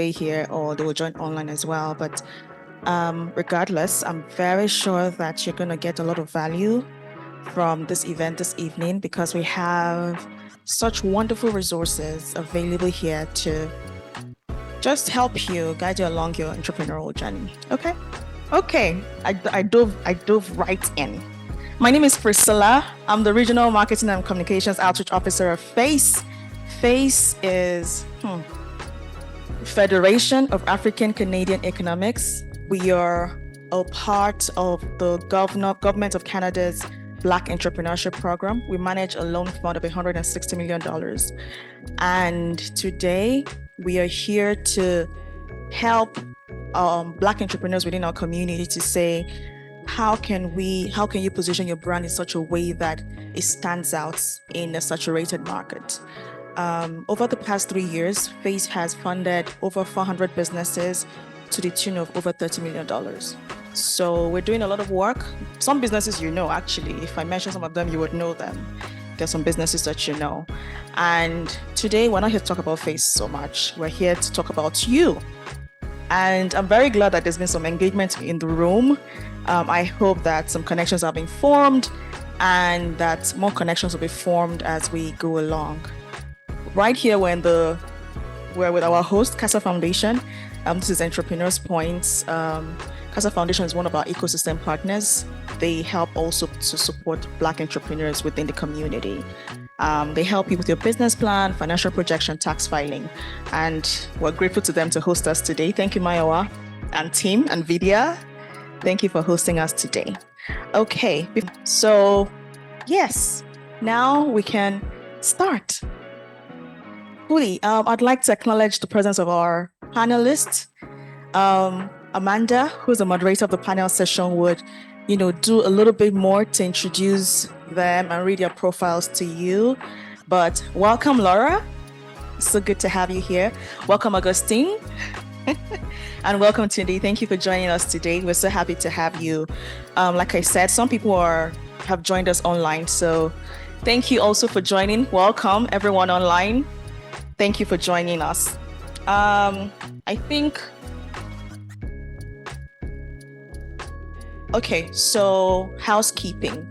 way here or they will join online as well. But regardless, I'm very sure that you're going to get a lot of value from this event this evening because we have such wonderful resources available here to just help you guide you along your entrepreneurial journey. Okay. I dove right in. My name is Priscilla. I'm the Regional Marketing and Communications Outreach Officer of FACE. FACE is Federation of African Canadian Economics. We are a part of the Government of Canada's Black Entrepreneurship Program. We manage a loan fund of $160 million. And today we are here to help Black entrepreneurs within our community to say, how can you position your brand in such a way that it stands out in a saturated market? Over the past 3 years, FACE has funded over 400 businesses to the tune of over $30 million. So we're doing a lot of work. Some businesses actually. If I mention some of them, you would know them. There's some businesses that you know. And today, we're not here to talk about FACE so much. We're here to talk about you. And I'm very glad that there's been some engagement in the room. I hope that some connections have been formed and that more connections will be formed as we go along. Right here, we're with our host, CASA Foundation. This is Entrepreneurs Points. CASA Foundation is one of our ecosystem partners. They help also to support Black entrepreneurs within the community. They help you with your business plan, financial projection, tax filing. And we're grateful to them to host us today. Thank you, Mayowa and team and Vidya. Thank you for hosting us today. Okay, so yes, now we can start. I'd like to acknowledge the presence of our panelists. Amanda, who's the moderator of the panel session, would do a little bit more to introduce them and read their profiles to you. But welcome, Laura. So good to have you here. Welcome, Augustine. And welcome, Tunde. Thank you for joining us today. We're so happy to have you. Like I said, some people have joined us online. So thank you also for joining. Welcome, everyone online. Thank you for joining us. Okay, so housekeeping.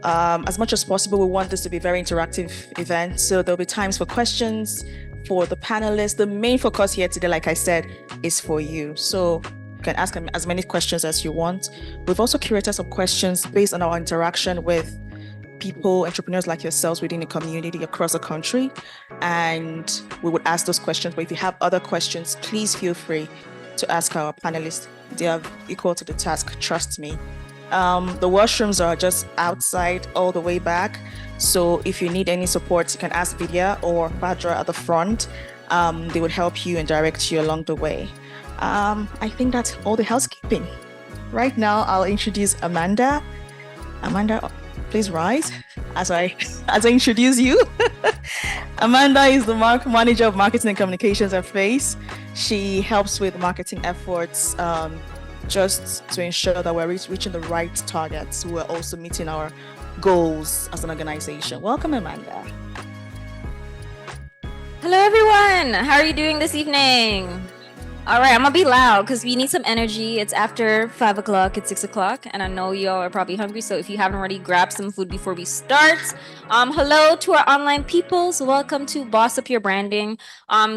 As much as possible, we want this to be a very interactive event. So there'll be times for questions for the panelists. The main focus here today, like I said, is for you. So you can ask as many questions as you want. We've also curated some questions based on our interaction with people, entrepreneurs like yourselves within the community across the country. And we would ask those questions. But if you have other questions, please feel free to ask our panelists. They are equal to the task, trust me. The washrooms are just outside all the way back. So if you need any support, you can ask Vidya or Badra at the front. They would help you and direct you along the way. I think that's all the housekeeping. Right now, I'll introduce Amanda. Amanda, please rise as I introduce you. Amanda is the manager of marketing and communications at FACE. She helps with marketing efforts just to ensure that we're reaching the right targets. We're also meeting our goals as an organization. Welcome, Amanda. Hello, everyone. How are you doing this evening? All right, I'm gonna be loud because we need some energy. It's after 5 o'clock, it's 6 o'clock, and I know y'all are probably hungry. So if you haven't already, grab some food before we start. Hello to our online peoples. Welcome to Boss Up Your Branding.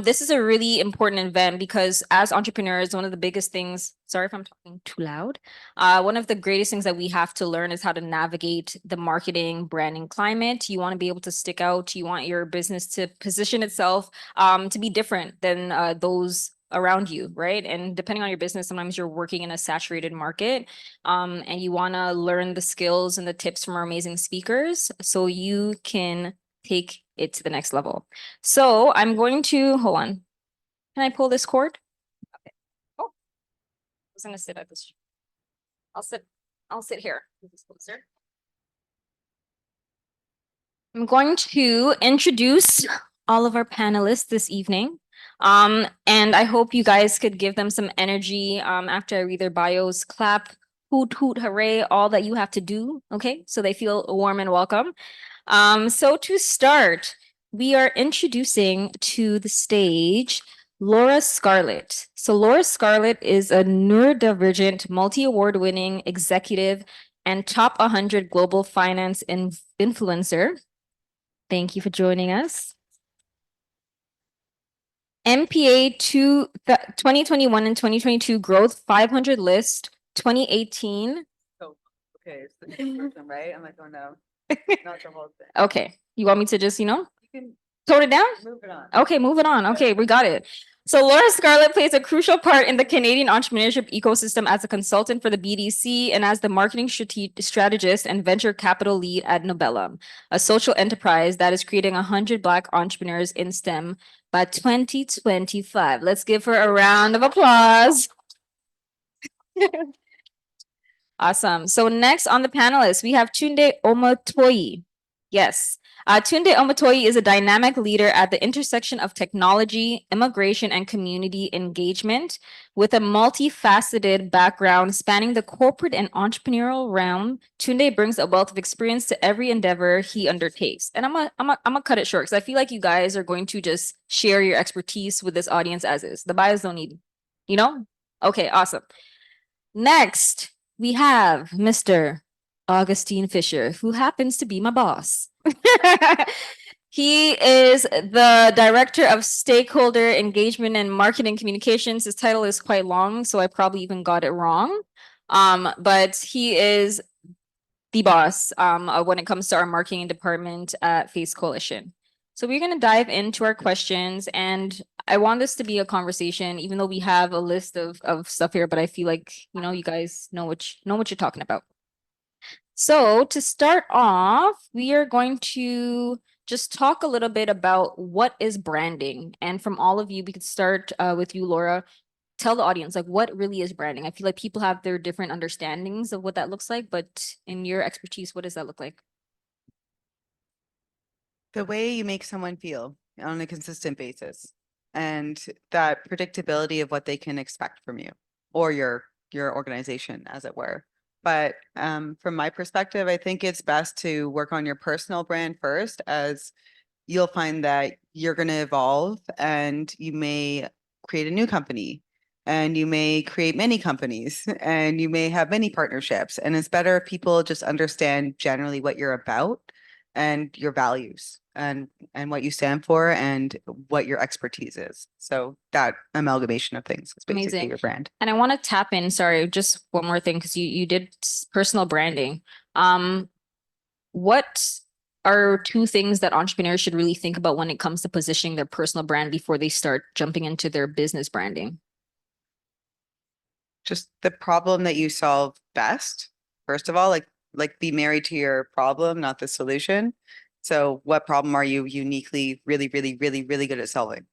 This is a really important event because as entrepreneurs, one of the biggest things, sorry if I'm talking too loud. One of the greatest things that we have to learn is how to navigate the marketing, branding climate. You want to be able to stick out. You want your business to position itself to be different than those around you, right? And depending on your business, sometimes you're working in a saturated market and you want to learn the skills and the tips from our amazing speakers so you can take it to the next level. So I'm going to, hold on. Can I pull this cord? Okay. Oh, I was going to sit at this. I'll sit here. I'm going to introduce all of our panelists this evening. And I hope you guys could give them some energy after I read their bios. Clap, hoot, hoot, hooray, all that you have to do, okay? So they feel warm and welcome. So to start, we are introducing to the stage Laura Scarlett. So Laura Scarlett is a neurodivergent, multi-award-winning executive and top 100 global finance influencer. Thank you for joining us. MPA 2021 and 2022 growth 500 list 2018. Oh, okay, it's the person, right? I'm like, oh no, not the whole thing. Okay, you want me to just, You can tone it down? move it on. Okay, moving on. Okay, we got it. So Laura Scarlett plays a crucial part in the Canadian entrepreneurship ecosystem as a consultant for the BDC and as the marketing strategist and venture capital lead at Nobellum, a social enterprise that is creating 100 Black entrepreneurs in STEM by 2025. Let's give her a round of applause. Awesome. So next on the panelists, we have Tunde Omotoye. Yes. Tunde Omotoye is a dynamic leader at the intersection of technology, immigration, and community engagement. With a multifaceted background spanning the corporate and entrepreneurial realm, Tunde brings a wealth of experience to every endeavor he undertakes. And I'm gonna cut it short because I feel like you guys are going to just share your expertise with this audience as is. The bios don't need, Okay, awesome. Next, we have Mr. Augustine Fischer, who happens to be my boss. He is the Director of Stakeholder Engagement and Marketing Communications. His title is quite long, so I probably even got it wrong. But he is the boss when it comes to our marketing department at Face Coalition. So we're going to dive into our questions, and I want this to be a conversation, even though we have a list of stuff here, but I feel like, you guys know what you're talking about. So to start off, we are going to just talk a little bit about what is branding. And from all of you, we could start with you, Laura. Tell the audience, like, what really is branding? I feel like people have their different understandings of what that looks like, but in your expertise, what does that look like? The way you make someone feel on a consistent basis, and that predictability of what they can expect from you or your organization, as it were. But from my perspective, I think it's best to work on your personal brand first, as you'll find that you're going to evolve and you may create a new company and you may create many companies and you may have many partnerships. And it's better if people just understand generally what you're about and your values and what you stand for and what your expertise is. So that amalgamation of things is basically Amazing. your brand. And I want to tap in, sorry, just one more thing, because you did personal branding. What are two things that entrepreneurs should really think about when it comes to positioning their personal brand before they start jumping into their business branding? Just the problem that you solve best. First of all, like be married to your problem, not the solution. So what problem are you uniquely really, really, really, really good at solving?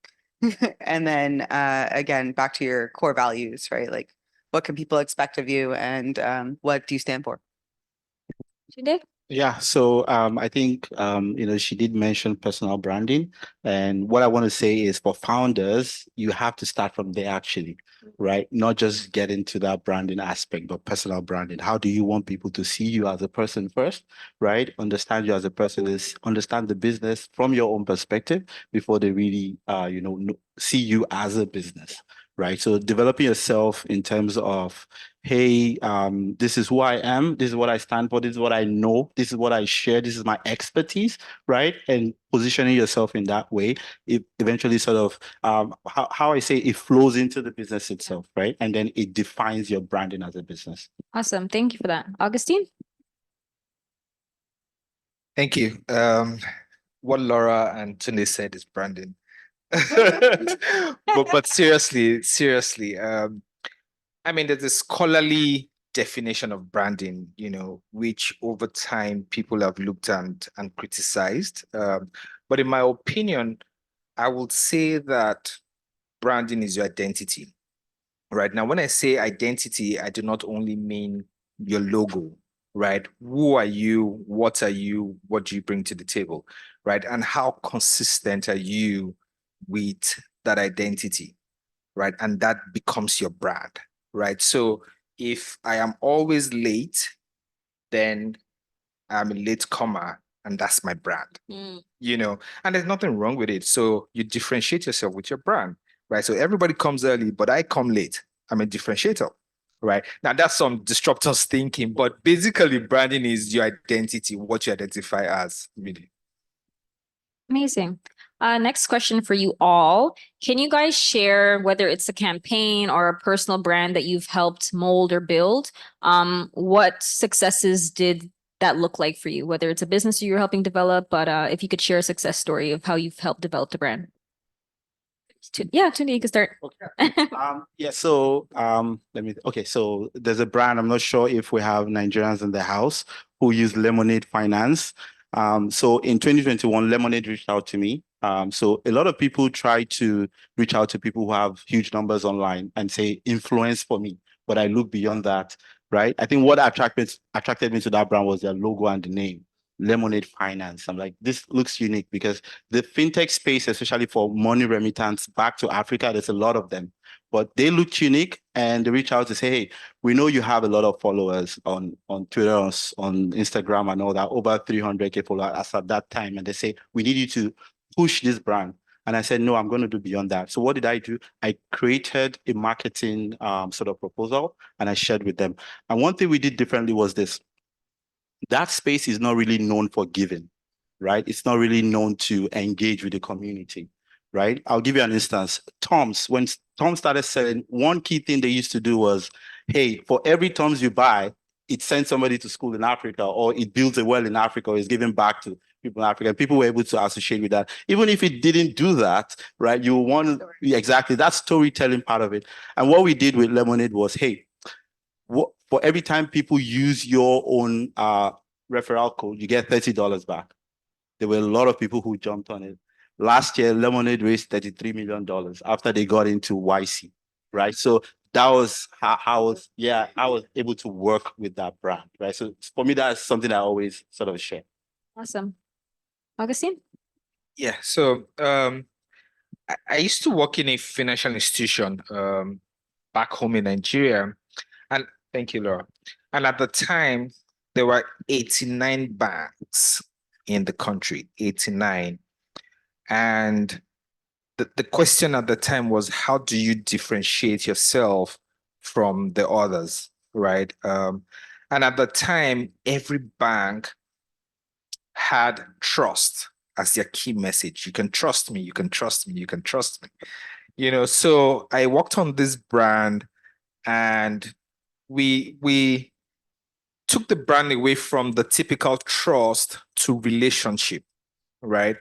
And then again, back to your core values, right? Like what can people expect of you and what do you stand for? Tunde? Yeah, so I think she did mention personal branding, and what I want to say is for founders, you have to start from there actually, right? Not just get into that branding aspect, but personal branding. How do you want people to see you as a person first, right? Understand you as a person is understand the business from your own perspective before they really see you as a business, right? So developing yourself in terms of, hey, this is who I am, this is what I stand for, this is what I know, this is what I share, this is my expertise, right? And positioning yourself in that way, it eventually sort of, how I say, it flows into the business itself, right? And then it defines your branding as a business. Awesome. Thank you for that. Augustine? Thank you. What Laura and Tunde said is branding. but seriously, I mean, there's a scholarly definition of branding, which over time people have looked at and criticized. But in my opinion, I would say that branding is your identity. Right now, when I say identity, I do not only mean your logo, right? Who are you? What are you? What do you bring to the table, right? And how consistent are you with that identity, right? And that becomes your brand, right? So if I am always late, then I'm a latecomer, and that's my brand, and there's nothing wrong with it. So you differentiate yourself with your brand, right? So everybody comes early, but I come late. I'm a differentiator, right? Now that's some disruptors thinking, but basically branding is your identity, what you identify as, really. Amazing. Next question for you all. Can you guys share whether it's a campaign or a personal brand that you've helped mold or build? What successes did that look like for you? Whether it's a business you're helping develop, but if you could share a success story of how you've helped develop the brand. Yeah, Tunde, you can start. Yeah, so so there's a brand. I'm not sure if we have Nigerians in the house who use Lemonade Finance. So in 2021, Lemonade reached out to me. So a lot of people try to reach out to people who have huge numbers online and say influence for me, but I look beyond that, right? I think what attracted me to that brand was their logo and the name. Lemonade Finance. I'm like, this looks unique because the fintech space, especially for money remittance back to Africa, there's a lot of them, but they look unique and they reach out to say, hey, we know you have a lot of followers on Twitter, on Instagram and all that, over 300K followers as at that time. And they say, we need you to push this brand. And I said, no, I'm going to do beyond that. So what did I do? I created a marketing sort of proposal and I shared with them. And one thing we did differently was this. That space is not really known for giving, right? It's not really known to engage with the community, right? I'll give you an instance. Tom's, when Tom started selling, one key thing they used to do was, hey, for every Tom's you buy, it sends somebody to school in Africa, or it builds a well in Africa, or is giving back to people in Africa. People were able to associate with that. Even if it didn't do that, right? You want exactly that storytelling part of it. And what we did with Lemonade was, hey, for every time people use your own referral code, you get $30 back. There were a lot of people who jumped on it. Last year, Lemonade raised $33 million after they got into YC, right? So that was how I was able to work with that brand, right? So for me, that's something I always sort of share. Awesome. Augustine? Yeah, so I used to work in a financial institution back home in Nigeria. And thank you, Laura. And at the time, there were 89 banks in the country, 89. And the question at the time was, how do you differentiate yourself from the others, right? And at the time, every bank had trust as their key message. You can trust me, you can trust me, you can trust me. You know, so I worked on this brand and we took the brand away from the typical trust to relationship, right?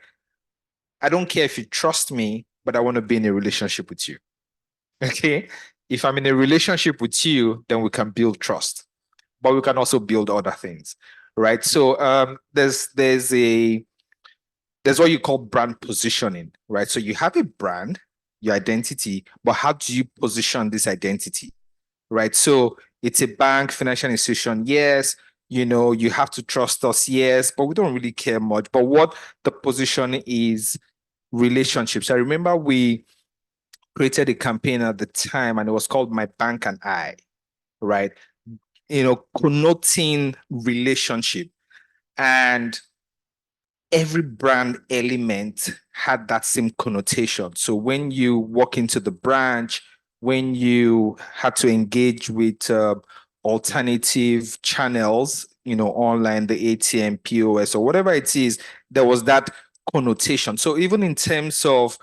I don't care if you trust me, but I want to be in a relationship with you. Okay? If I'm in a relationship with you, then we can build trust, but we can also build other things, right? So there's what you call brand positioning, right? So you have a brand, your identity, but how do you position this identity, right? So it's a bank, financial institution, yes. You know, you have to trust us, yes, but we don't really care much. But what the position is relationships. I remember we created a campaign at the time and it was called My Bank and I, right? You know, connoting relationship. And every brand element had that same connotation. So when you walk into the branch, when you had to engage with alternative channels, you know, online, the ATM, POS, or whatever it is, there was that connotation. So even in terms of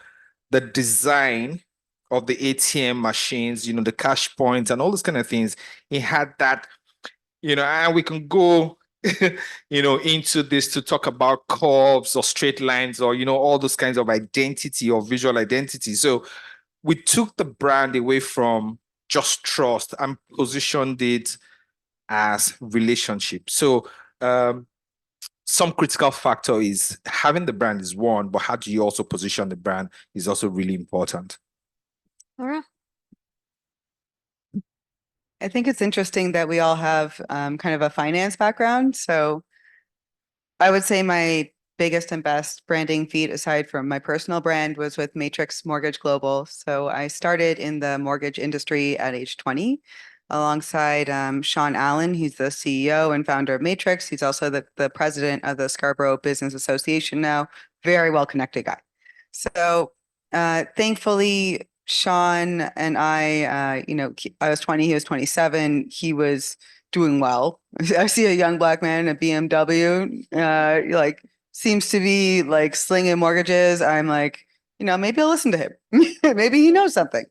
the design of the ATM machines, you know, the cash points and all those kind of things, it had that, you know, and we can go you know, into this to talk about curves or straight lines or, you know, all those kinds of identity or visual identity. So we took the brand away from just trust and positioned it as relationship. So some critical factor is having the brand is one, but how do you also position the brand is also really important. Laura? I think it's interesting that we all have kind of a finance background. So I would say my biggest and best branding feat, aside from my personal brand, was with Matrix Mortgage Global. So I started in the mortgage industry at age 20 alongside Sean Allen. He's the CEO and founder of Matrix. He's also the president of the Scarborough Business Association now. Very well-connected guy. So thankfully, Sean and I, I was 20, he was 27. He was doing well. I see a young black man in a BMW, like seems to be like slinging mortgages. I'm like, maybe I'll listen to him. Maybe he knows something.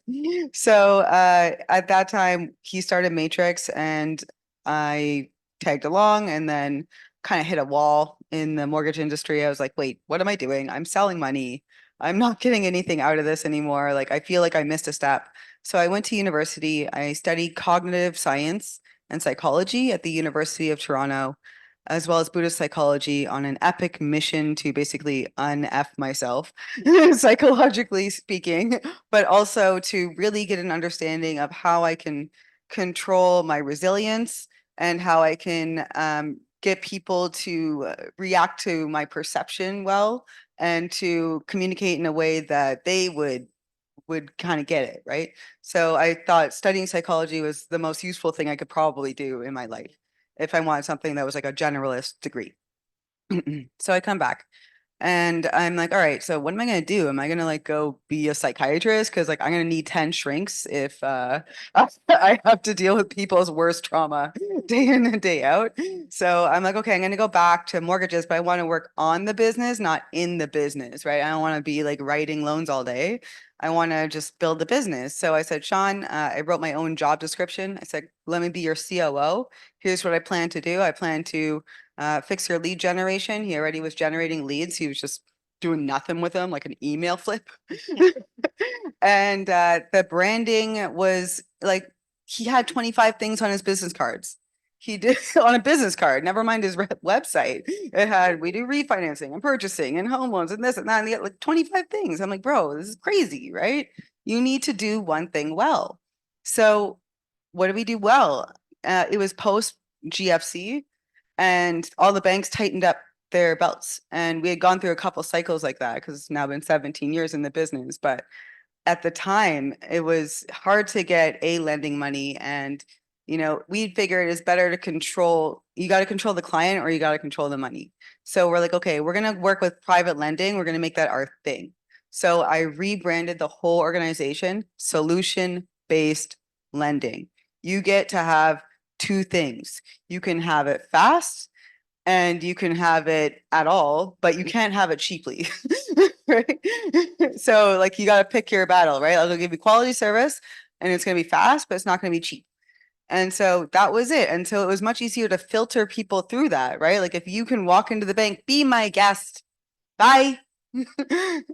So at that time, he started Matrix and I tagged along and then kind of hit a wall in the mortgage industry. I was like, wait, what am I doing? I'm selling money. I'm not getting anything out of this anymore. Like, I feel like I missed a step. So I went to university. I studied cognitive science and psychology at the University of Toronto, as well as Buddhist psychology on an epic mission to basically un-F myself, psychologically speaking, but also to really get an understanding of how I can control my resilience and how I can get people to react to my perception well and to communicate in a way that they would kind of get it, right? So I thought studying psychology was the most useful thing I could probably do in my life if I wanted something that was like a generalist degree. So I come back and I'm like, all right, so what am I going to do? Am I going to like go be a psychiatrist? Because like I'm going to need 10 shrinks if I have to deal with people's worst trauma day in and day out. So I'm like, okay, I'm going to go back to mortgages, but I want to work on the business, not in the business, right? I don't want to be like writing loans all day. I want to just build the business. So I said, Sean, I wrote my own job description. I said, let me be your COO. Here's what I plan to do. I plan to fix your lead generation. He already was generating leads. He was just doing nothing with them, like an email flip. And the branding was like, he had 25 things on his business cards. He did on a business card, never mind his website. It had, we do refinancing and purchasing and home loans and this and that, and he had like 25 things. I'm like, bro, this is crazy, right? You need to do one thing well. So what did we do well? It was post GFC and all the banks tightened up their belts. And we had gone through a couple cycles like that because it's now been 17 years in the business. But at the time, it was hard to get lending money. And, we figured it's better to control, you got to control the client or you got to control the money. So we're like, okay, we're going to work with private lending. We're going to make that our thing. So I rebranded the whole organization, solution-based lending. You get to have two things. You can have it fast and you can have it at all, but you can't have it cheaply. Right? So like you got to pick your battle, right? I'll give you quality service and it's going to be fast, but it's not going to be cheap. And so that was it. And so it was much easier to filter people through that, right? Like if you can walk into the bank, be my guest, bye.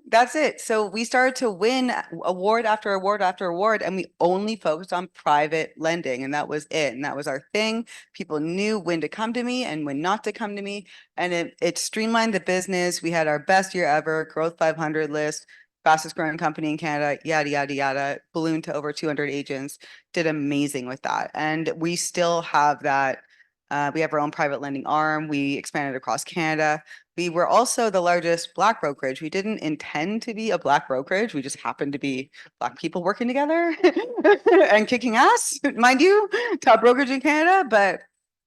That's it. So we started to win award after award after award, and we only focused on private lending, and that was it. And that was our thing. People knew when to come to me and when not to come to me, and it streamlined the business. We had our best year ever, Growth 500 list, fastest growing company in Canada, yada, yada, yada, ballooned to over 200 agents, did amazing with that. And we still have that. We have our own private lending arm. We expanded across Canada. We were also the largest Black brokerage. We didn't intend to be a Black brokerage. We just happened to be Black people working together and kicking ass, mind you, top brokerage in Canada. But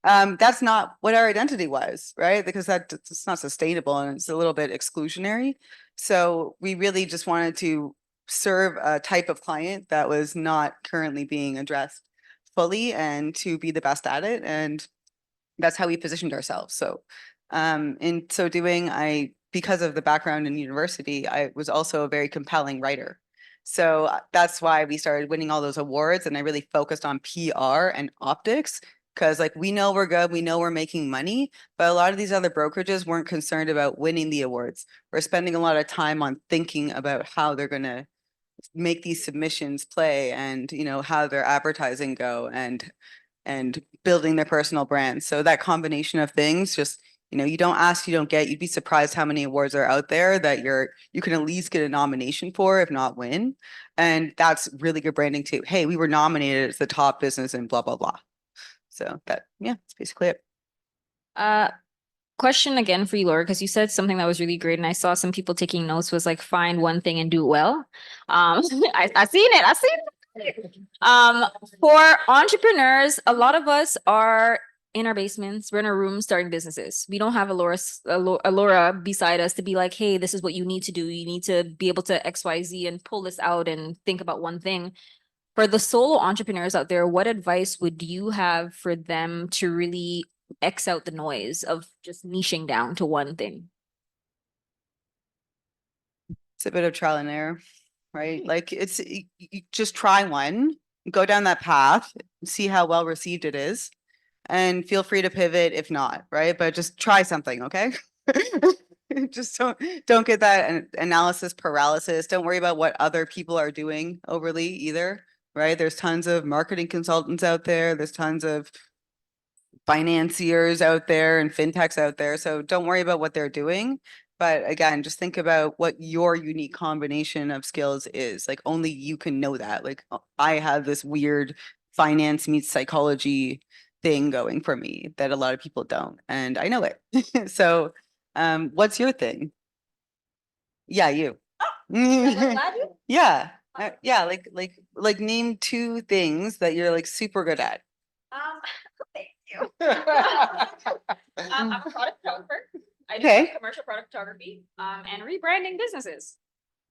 that's not what our identity was, right? Because it's not sustainable and it's a little bit exclusionary. So we really just wanted to serve a type of client that was not currently being addressed fully and to be the best at it. And that's how we positioned ourselves. So in so doing, because of the background in university, I was also a very compelling writer. So that's why we started winning all those awards. And I really focused on PR and optics because like we know we're good, we know we're making money, but a lot of these other brokerages weren't concerned about winning the awards. We're spending a lot of time on thinking about how they're going to make these submissions play and, how their advertising go and building their personal brand. So that combination of things, just, you don't ask, you don't get. You'd be surprised how many awards are out there that you can at least get a nomination for, if not win. And that's really good branding too. Hey, we were nominated as the top business in blah, blah, blah. So that's basically it. Question again for you, Laura, because you said something that was really great, and I saw some people taking notes, was like find one thing and do it well. I seen it. For entrepreneurs, a lot of us are in our basements, we're in our rooms starting businesses. We don't have Alora beside us to be like, hey, this is what you need to do. You need to be able to XYZ and pull this out and think about one thing. For the solo entrepreneurs out there, what advice would you have for them to really X out the noise of just niching down to one thing? It's a bit of trial and error, right? Like you just try one, go down that path, see how well received it is, and feel free to pivot if not, right? But just try something, okay? Just don't get that analysis paralysis. Don't worry about what other people are doing overly either, right? There's tons of marketing consultants out there. There's tons of financiers out there and fintechs out there. So don't worry about what they're doing. But again, just think about what your unique combination of skills is. Like only you can know that. Like I have this weird finance meets psychology thing going for me that a lot of people don't. And I know it. So what's your thing? Yeah, you. Yeah. Yeah, like name two things that you're like super good at. Thank you. I'm a product photographer. I do commercial product photography and rebranding businesses.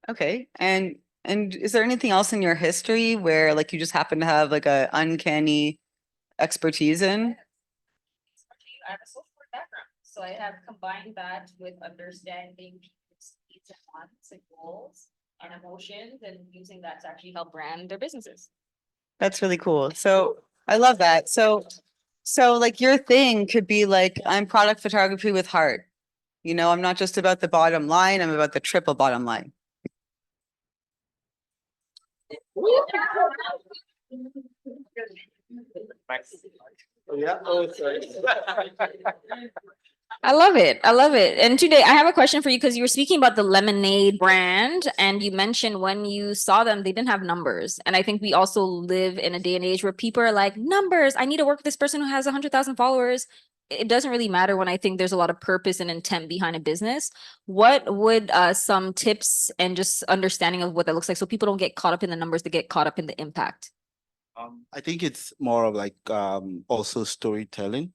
Okay. And is there anything else in your history where like you just happen to have like a uncanny expertise in? I have a social work background, so I have combined that with understanding people's needs and wants and goals and emotions, and using that to actually help brand their businesses. That's really cool. So I love that. So like your thing could be like, I'm product photography with heart. You know, I'm not just about the bottom line, I'm about the triple bottom line. Yeah. Oh, sorry. I love it. I love it. And today I have a question for you because you were speaking about the lemonade brand and you mentioned when you saw them, they didn't have numbers. And I think we also live in a day and age where people are like, numbers, I need to work with this person who has 100,000 followers. It doesn't really matter when I think there's a lot of purpose and intent behind a business. What would some tips and just understanding of what that looks like so people don't get caught up in the numbers, they get caught up in the impact? I think it's more of like also storytelling,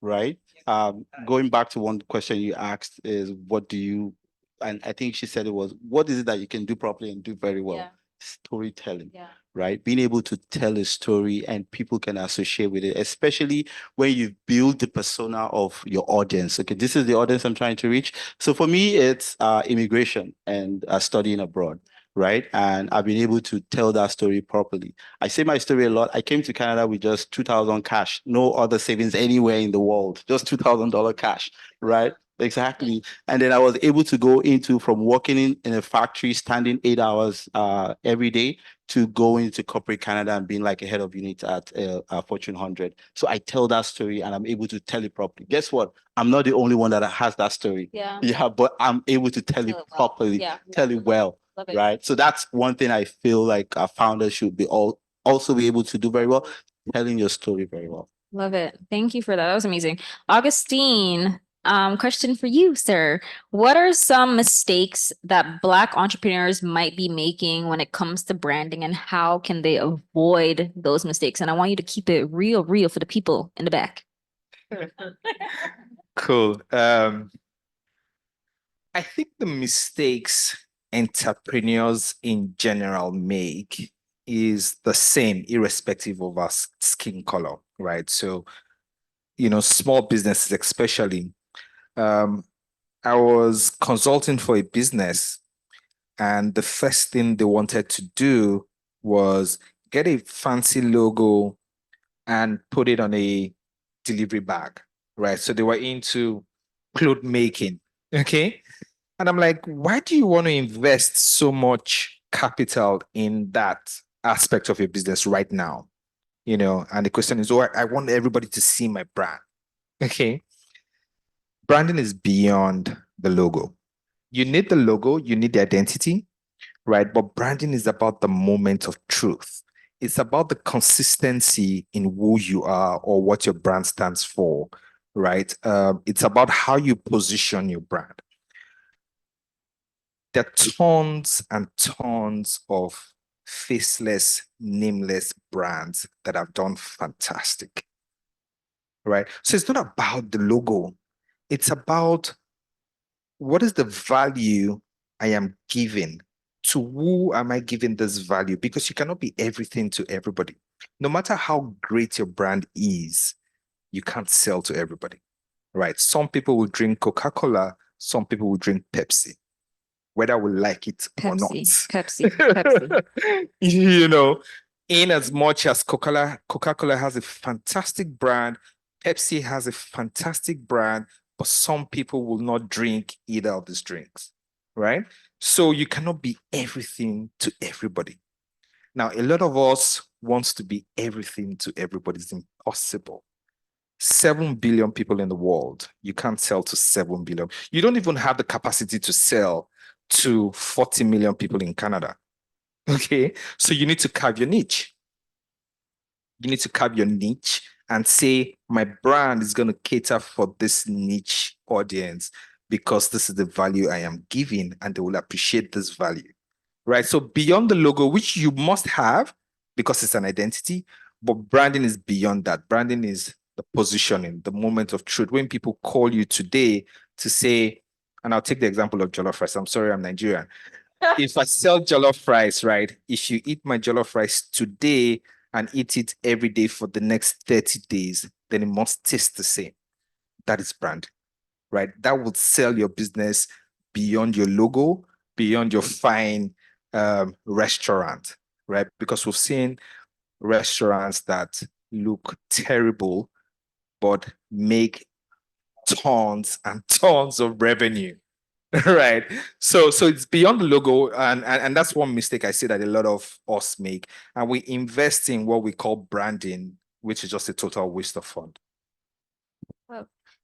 right? Going back to one question you asked is what do you, and I think she said it was, what is it that you can do properly and do very well? Yeah. Storytelling, Yeah. right? Being able to tell a story and people can associate with it, especially when you build the persona of your audience. Okay, this is the audience I'm trying to reach. So for me, it's immigration and studying abroad, right? And I've been able to tell that story properly. I say my story a lot. I came to Canada with just 2,000 cash, no other savings anywhere in the world, just $2,000 cash, right? Exactly. And then I was able to go into from working in a factory, standing 8 hours every day to go into corporate Canada and being like a head of unit at Fortune 100. So I tell that story and I'm able to tell it properly. Guess what? I'm not the only one that has that story. Yeah. Yeah, but I'm able to tell it properly, tell it well. Love it. Right. So that's one thing I feel like our founders should be also be able to do very well, telling your story very well. Love it. Thank you for that. That was amazing. Augustine, question for you, sir. What are some mistakes that Black entrepreneurs might be making when it comes to branding, and how can they avoid those mistakes? And I want you to keep it real for the people in the back. Cool. I think the mistakes entrepreneurs in general make is the same, irrespective of our skin color, right? So, small businesses especially. I was consulting for a business, and the first thing they wanted to do was get a fancy logo and put it on a delivery bag, right? So they were into cloth making, okay? And I'm like, why do you want to invest so much capital in that aspect of your business right now? And the question is, I want everybody to see my brand, okay? Branding is beyond the logo. You need the logo, you need the identity, right? But branding is about the moment of truth. It's about the consistency in who you are or what your brand stands for, right? It's about how you position your brand. There are tons and tons of faceless, nameless brands that have done fantastic. right? So it's not about the logo. It's about what is the value I am giving? To who am I giving this value? Because you cannot be everything to everybody. No matter how great your brand is, you can't sell to everybody, right? Some people will drink Coca-Cola, some people will drink Pepsi, whether we like it or not. Pepsi. You know, in as much as Coca-Cola has a fantastic brand, Pepsi has a fantastic brand, but some people will not drink either of these drinks, right? So you cannot be everything to everybody. Now, a lot of us wants to be everything to everybody. It's impossible. 7 billion people in the world. You can't sell to 7 billion. You don't even have the capacity to sell to 40 million people in Canada. Okay. So you need to carve your niche. You need to carve your niche and say, my brand is going to cater for this niche audience because this is the value I am giving and they will appreciate this value. Right. So beyond the logo, which you must have because it's an identity, but branding is beyond that. Branding is the positioning, the moment of truth. When people call you today to say, and I'll take the example of jollof rice. I'm sorry, I'm Nigerian. If I sell jollof rice, right? If you eat my jollof rice today and eat it every day for the next 30 days, then it must taste the same. That is brand, right? That would sell your business beyond your logo, beyond your fine restaurant, right? Because we've seen restaurants that look terrible, but make tons and tons of revenue. Right. So it's beyond the logo, and that's one mistake I see that a lot of us make. And we invest in what we call branding, which is just a total waste of fund.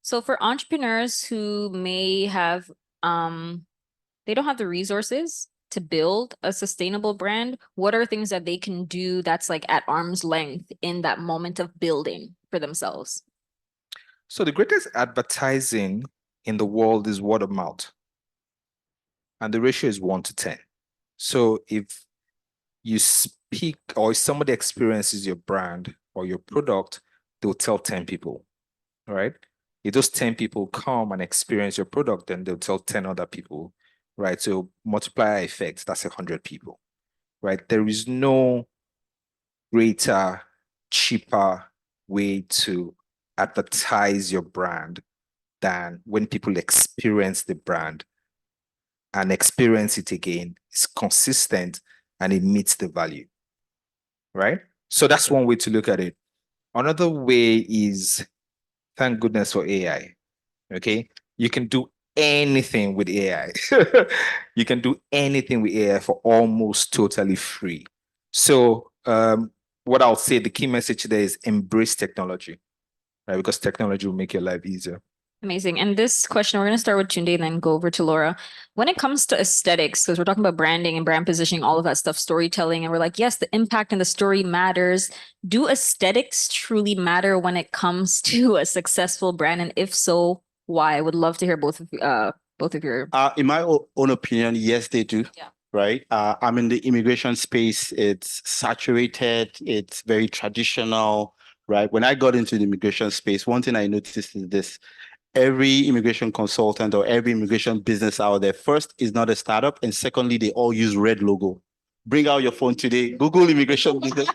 So for entrepreneurs who may have they don't have the resources to build a sustainable brand, what are things that they can do that's like at arm's length in that moment of building for themselves? So the greatest advertising in the world is word of mouth. And the ratio is 1 to 10. So if you speak or if somebody experiences your brand or your product, they'll tell 10 people, right? If those 10 people come and experience your product, then they'll tell 10 other people, right? So multiplier effect, that's 100 people, right? There is no greater, cheaper way to advertise your brand than when people experience the brand and experience it again. It's consistent and it meets the value, right? So that's one way to look at it. Another way is, thank goodness for AI, okay? You can do anything with AI. You can do anything with AI for almost totally free. So what I'll say, the key message today is embrace technology, right? Because technology will make your life easier. Amazing. And this question, we're going to start with Tunde and then go over to Laura. When it comes to aesthetics, because we're talking about branding and brand positioning, all of that stuff, storytelling, and we're like, yes, the impact and the story matters. Do aesthetics truly matter when it comes to a successful brand? And if so, why? I would love to hear both of your. In my own opinion, yes, they do. Yeah. Right. I'm in the immigration space. It's saturated. It's very traditional. Right. When I got into the immigration space, one thing I noticed is this: every immigration consultant or every immigration business out there, first, is not a startup, and secondly, they all use red logo. Bring out your phone today, Google immigration business.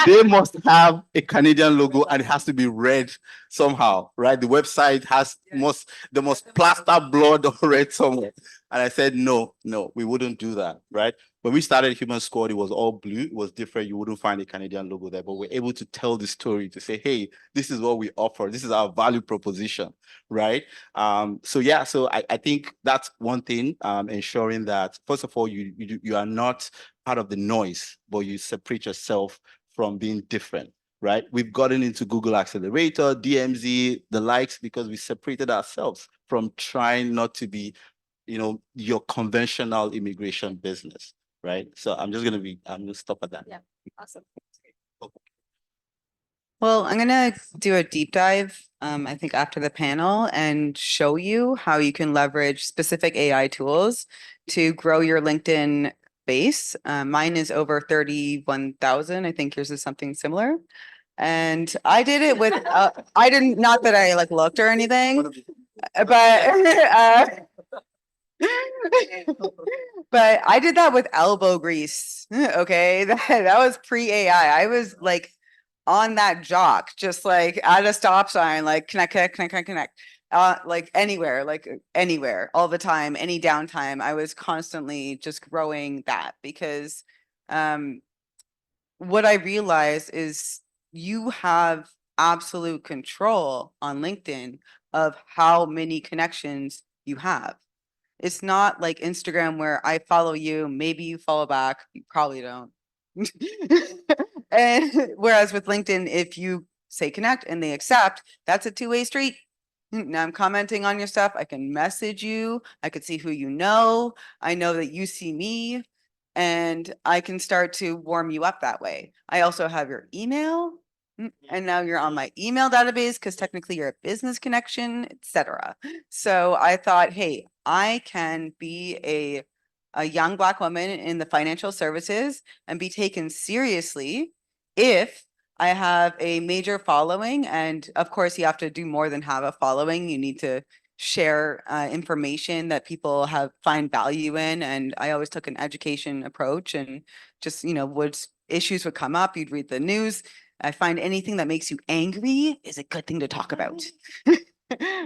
They must have a Canadian logo and it has to be red somehow, right? The website has the most plaster blood or red somewhere. And I said, no, we wouldn't do that, right? When we started Human Squad, it was all blue. It was different. You wouldn't find a Canadian logo there, but we're able to tell the story to say, hey, this is what we offer. This is our value proposition, right? So I think that's one thing, ensuring that, first of all, you are not part of the noise, but you separate yourself from being different, right? We've gotten into Google Accelerator, DMZ, the likes, because we separated ourselves from trying not to be, your conventional immigration business, right? So I'm gonna stop at that. Yeah, awesome. Well, I'm gonna do a deep dive, I think after the panel and show you how you can leverage specific AI tools to grow your LinkedIn base. Mine is over 31,000. I think yours is something similar. And I did it with, I didn't, not that I like looked or anything, but, but I did that with elbow grease. Okay. That was pre-AI. I was like on that jock, just like at a stop sign, like connect. Like anywhere, all the time, any downtime. I was constantly just growing that because what I realized is you have absolute control on LinkedIn of how many connections you have. It's not like Instagram where I follow you, maybe you follow back, you probably don't. And whereas with LinkedIn, if you say connect and they accept, that's a two-way street. Now I'm commenting on your stuff. I can message you. I could see who you know. I know that you see me, and I can start to warm you up that way. I also have your email, and now you're on my email database because technically you're a business connection, etc. So I thought, hey, I can be a young Black woman in the financial services and be taken seriously if I have a major following. And of course, you have to do more than have a following. You need to share information that people find value in. And I always took an education approach, and just, issues would come up, you'd read the news. I find anything that makes you angry is a good thing to talk about.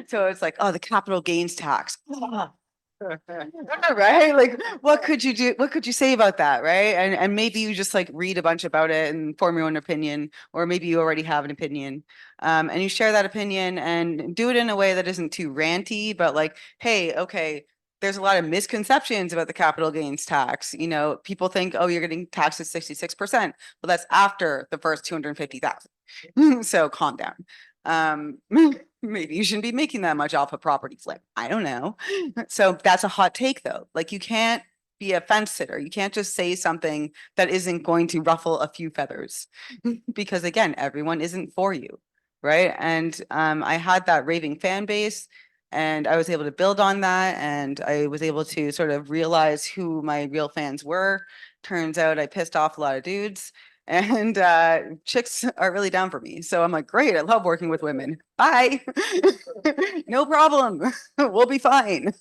So it's like, oh, the capital gains tax. Right? Like, what could you do? What could you say about that? Right? And maybe you just like read a bunch about it and form your own opinion, or maybe you already have an opinion. And you share that opinion and do it in a way that isn't too ranty, but like, hey, okay, there's a lot of misconceptions about the capital gains tax. People think, oh, you're getting taxed at 66%. Well, that's after the first 250,000. So calm down. Maybe you shouldn't be making that much off a property flip. I don't know. So that's a hot take though. Like, you can't be a fence sitter. You can't just say something that isn't going to ruffle a few feathers because again, everyone isn't for you. Right. And I had that raving fan base, and I was able to build on that, and I was able to sort of realize who my real fans were. Turns out I pissed off a lot of dudes, and chicks are really down for me. So I'm like, great, I love working with women. Bye. No problem. We'll be fine.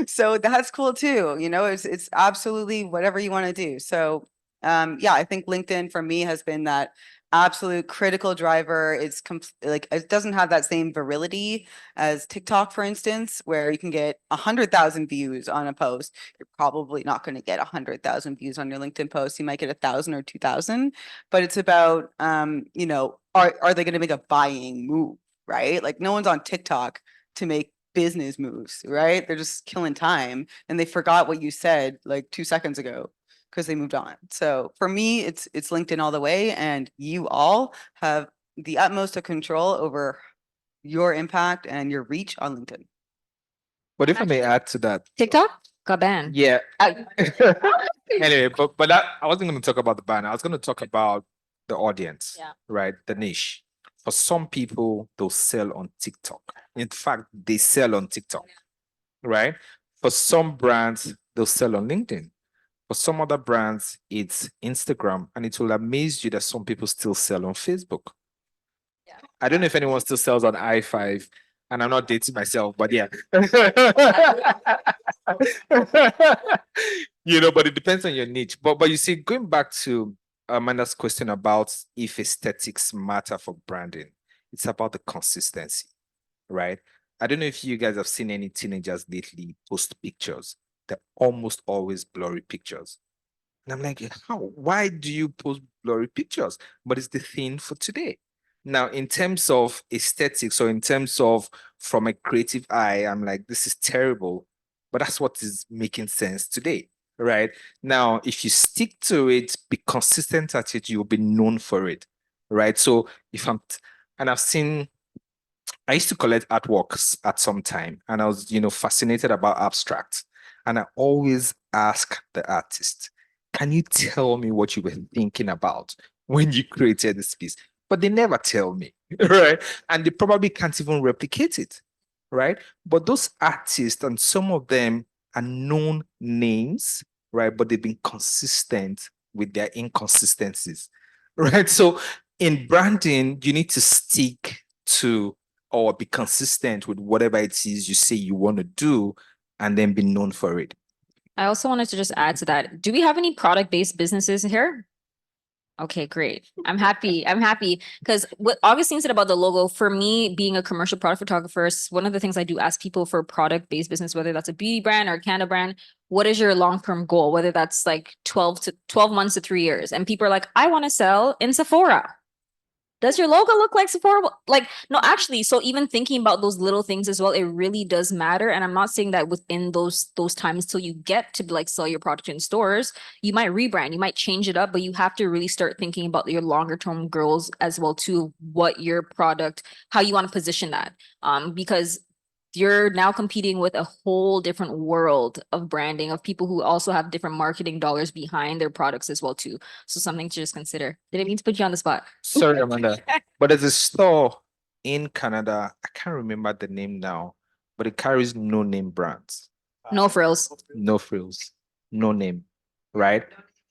So that's cool too. It's absolutely whatever you want to do. So yeah, I think LinkedIn for me has been that absolute critical driver. It's like, it doesn't have that same virility as TikTok, for instance, where you can get 100,000 views on a post. You're probably not going to get 100,000 views on your LinkedIn post. You might get 1,000 or 2,000, but it's about, are they going to make a buying move, right? Like, no one's on TikTok to make business moves, right? They're just killing time, and they forgot what you said like 2 seconds ago because they moved on. So for me, it's LinkedIn all the way, and you all have the utmost of control over your impact and your reach on LinkedIn. But if I may add to that, TikTok got banned. yeah. Anyway, but I wasn't going to talk about the ban. I was going to talk about the audience, Yeah. right? The niche. For some people, they'll sell on TikTok. In fact, they sell on TikTok, right? For some brands, they'll sell on LinkedIn. For some other brands, it's Instagram, and it will amaze you that some people still sell on Facebook. Yeah. I don't know if anyone still sells on i5, and I'm not dating myself, but yeah. But it depends on your niche. But you see, going back to Amanda's question about if aesthetics matter for branding, it's about the consistency, right? I don't know if you guys have seen any teenagers lately post pictures. They're almost always blurry pictures. And I'm like, why do you post blurry pictures? But it's the thing for today. Now, in terms of aesthetics, or in terms of from a creative eye, I'm like, this is terrible. But that's what is making sense today, right? Now, if you stick to it, be consistent at it, you'll be known for it, right? So I used to collect artworks at some time, and I was, fascinated about abstract. And I always ask the artist, can you tell me what you were thinking about when you created this piece? But they never tell me, right? And they probably can't even replicate it, right? But those artists, and some of them are known names, right? But they've been consistent with their inconsistencies, right? So In branding, you need to stick to or be consistent with whatever it is you say you want to do and then be known for it. I also wanted to just add to that. Do we have any product-based businesses here? Okay, great. I'm happy. I'm happy because what Augustine said about the logo, for me, being a commercial product photographer, one of the things I do ask people for product-based business, whether that's a beauty brand or a candle brand, what is your long-term goal? Whether that's like 12 months to 3 years. And people are like, I want to sell in Sephora. Does your logo look like Sephora? Like, no, actually, so even thinking about those little things as well, it really does matter. And I'm not saying that within those times till you get to like sell your product in stores, you might rebrand, you might change it up, but you have to really start thinking about your longer term goals as well too, what your product, how you want to position that. Because you're now competing with a whole different world of branding of people who also have different marketing dollars behind their products as well too. So something to just consider. Did I mean to put you on the spot? Sorry, Amanda. But there's a store in Canada, I can't remember the name now, but it carries no name brands. No frills. No frills, no name, right?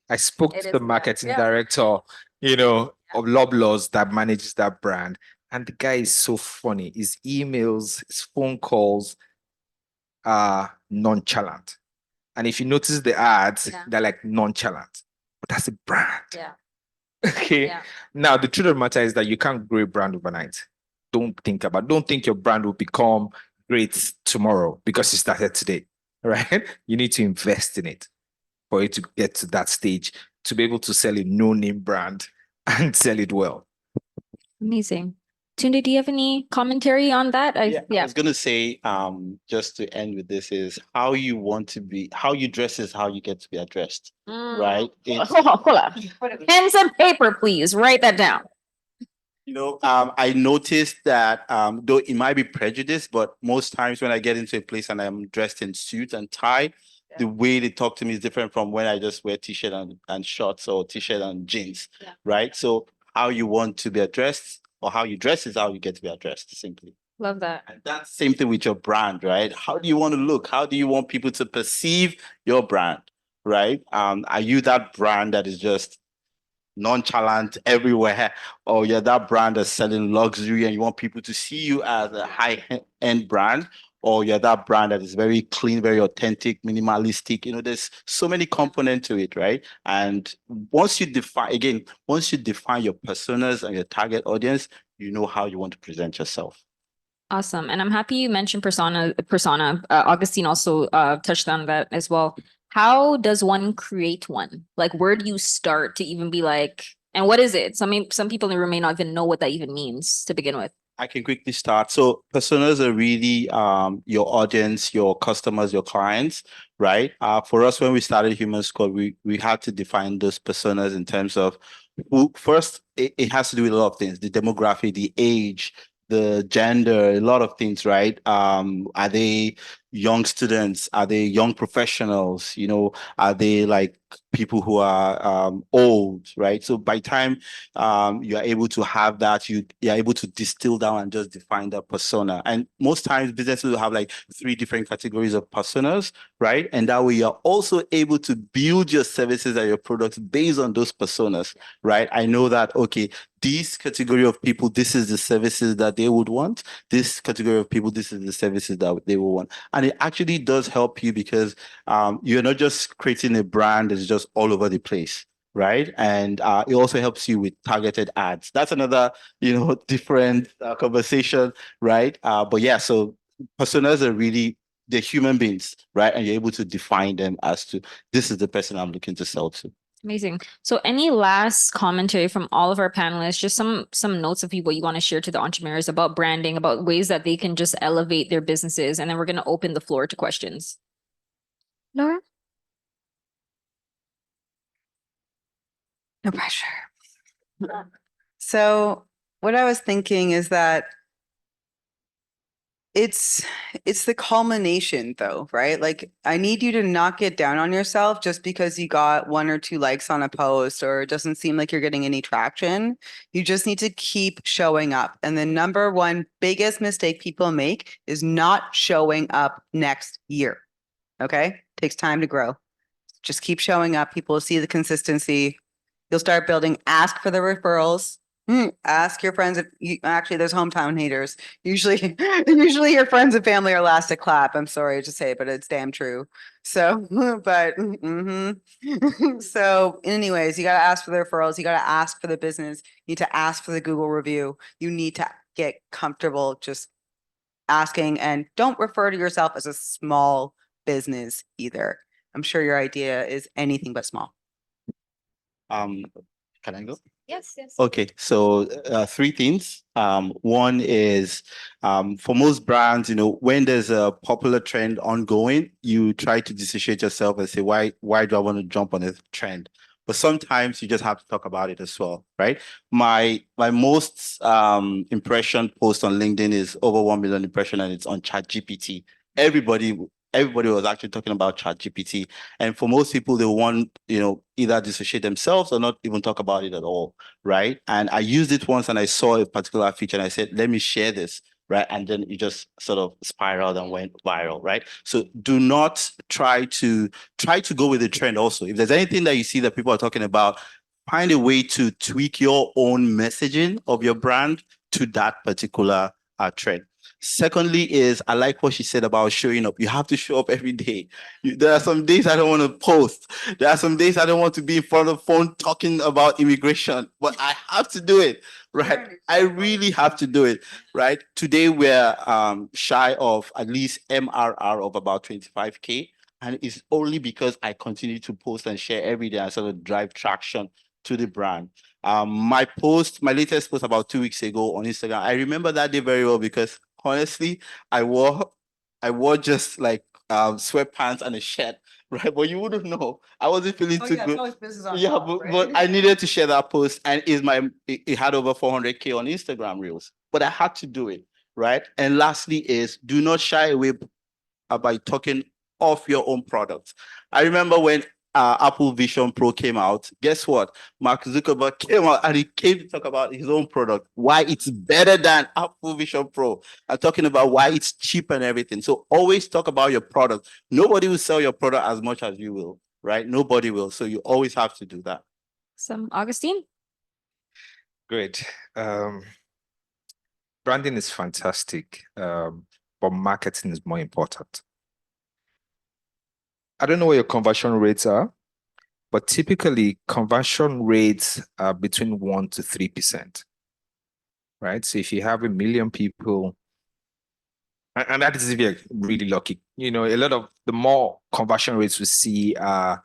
I spoke It to is, the yeah. marketing Yeah. director, of Loblaws that manages that brand. And the guy is so funny. His emails, his phone calls are nonchalant. And if you notice the ads, Yeah. they're like nonchalant. But that's a brand. Yeah. Okay. Yeah. Now, the truth of the matter is that you can't grow a brand overnight. Don't think your brand will become great tomorrow because you started today, right? You need to invest in it for it to get to that stage to be able to sell a no-name brand and sell it well. Amazing. Tunde, do you have any commentary on that? I was gonna say, just to end with this is how you dress is how you get to be addressed, right? Hold on. Pens and paper, please. Write that down. I noticed that though it might be prejudice, but most times when I get into a place and I'm dressed in suit and tie, the way they talk to me is different from when I just wear t-shirt and shorts or t-shirt and jeans, right? So how you want to be addressed or how you dress is how you get to be addressed, simply. Love that. And that's the same thing with your brand, right? How do you want to look? How do you want people to perceive your brand, right? Are you that brand that is just nonchalant everywhere, or you're that brand that's selling luxury and you want people to see you as a high-end brand, or you're that brand that is very clean, very authentic, minimalistic? There's so many components to it, right? And once you define your personas and your target audience, you know how you want to present yourself. Awesome. And I'm happy you mentioned persona. Augustine also touched on that as well. How does one create one? Like, where do you start to even be like, and what is it? Some people in the room may not even know what that even means to begin with. I can quickly start. So personas are really your audience, your customers, your clients, right? For us, when we started Human Squad, we had to define those personas in terms of who first, it has to do with a lot of things, the demographic, the age, the gender, a lot of things, right? Are they young students? Are they young professionals? Are they like people who are old, right? So by time you are able to have that, you're able to distill down and just define that persona. And most times businesses will have like 3 different categories of personas, right? And that way you're also able to build your services and your products based on those personas, right? I know that, okay, this category of people, this is the services that they would want. This category of people, this is the services that they will want. And it actually does help you because you're not just creating a brand that's just all over the place, right? And it also helps you with targeted ads. That's another, different conversation, right? But yeah, so personas are really, they're human beings, right? And you're able to define them as to, this is the person I'm looking to sell to. Amazing. So any last commentary from all of our panelists, just some notes of people you want to share to the entrepreneurs about branding, about ways that they can just elevate their businesses, and then we're going to open the floor to questions. Laura? No pressure. So what I was thinking is that it's the culmination though, right? Like I need you to not get down on yourself just because you got 1 or 2 likes on a post or it doesn't seem like you're getting any traction. You just need to keep showing up. And the number one biggest mistake people make is not showing up next year. Okay? Takes time to grow. Just keep showing up. People will see the consistency. You'll start building, ask for the referrals. Ask your friends if you actually there's hometown haters. Usually, usually your friends and family are last to clap. I'm sorry to say, but it's damn true. So, but so anyways, you gotta ask for the referrals, you gotta ask for the business, you need to ask for the Google review, you need to get comfortable just asking, and don't refer to yourself as a small business either. I'm sure your idea is anything but small. Can I go? Yes, yes. Okay, so three things. One is for most brands, when there's a popular trend ongoing, you try to dissociate yourself and say, why do I want to jump on a trend? But sometimes you just have to talk about it as well, right? My most impression post on LinkedIn is over 1 million impression, and it's on ChatGPT. Everybody was actually talking about ChatGPT. And for most people, they want, either dissociate themselves or not even talk about it at all, right? And I used it once and I saw a particular feature and I said, let me share this, right? And then it just sort of spiraled and went viral, right? So do not try to go with the trend also. If there's anything that you see that people are talking about, find a way to tweak your own messaging of your brand to that particular trend. Secondly is, I like what she said about showing up. You have to show up every day. There are some days I don't want to post. There are some days I don't want to be in front of the phone talking about immigration, but I have to do it, right? I really have to do it, right? Today we're shy of at least MRR of about 25K. And it's only because I continue to post and share every day and sort of drive traction to the brand. My latest post about 2 weeks ago on Instagram, I remember that day very well because honestly, I wore just like sweatpants and a shirt, right? But you wouldn't know. I wasn't feeling too good. Yeah, but I needed to share that post, and it had over 400K on Instagram Reels. But I had to do it, right? And lastly is, do not shy away by talking of your own products. I remember when Apple Vision Pro came out, guess what? Mark Zuckerberg came out and he came to talk about his own product, why it's better than Apple Vision Pro, and talking about why it's cheap and everything. So always talk about your product. Nobody will sell your product as much as you will, right? Nobody will. So you always have to do that. Some Augustine? Great. Branding is fantastic, but marketing is more important. I don't know what your conversion rates are, but typically conversion rates are between 1% to 3%, right? So if you have 1 million people, and that is if you're really lucky, a lot of the more conversion rates we see are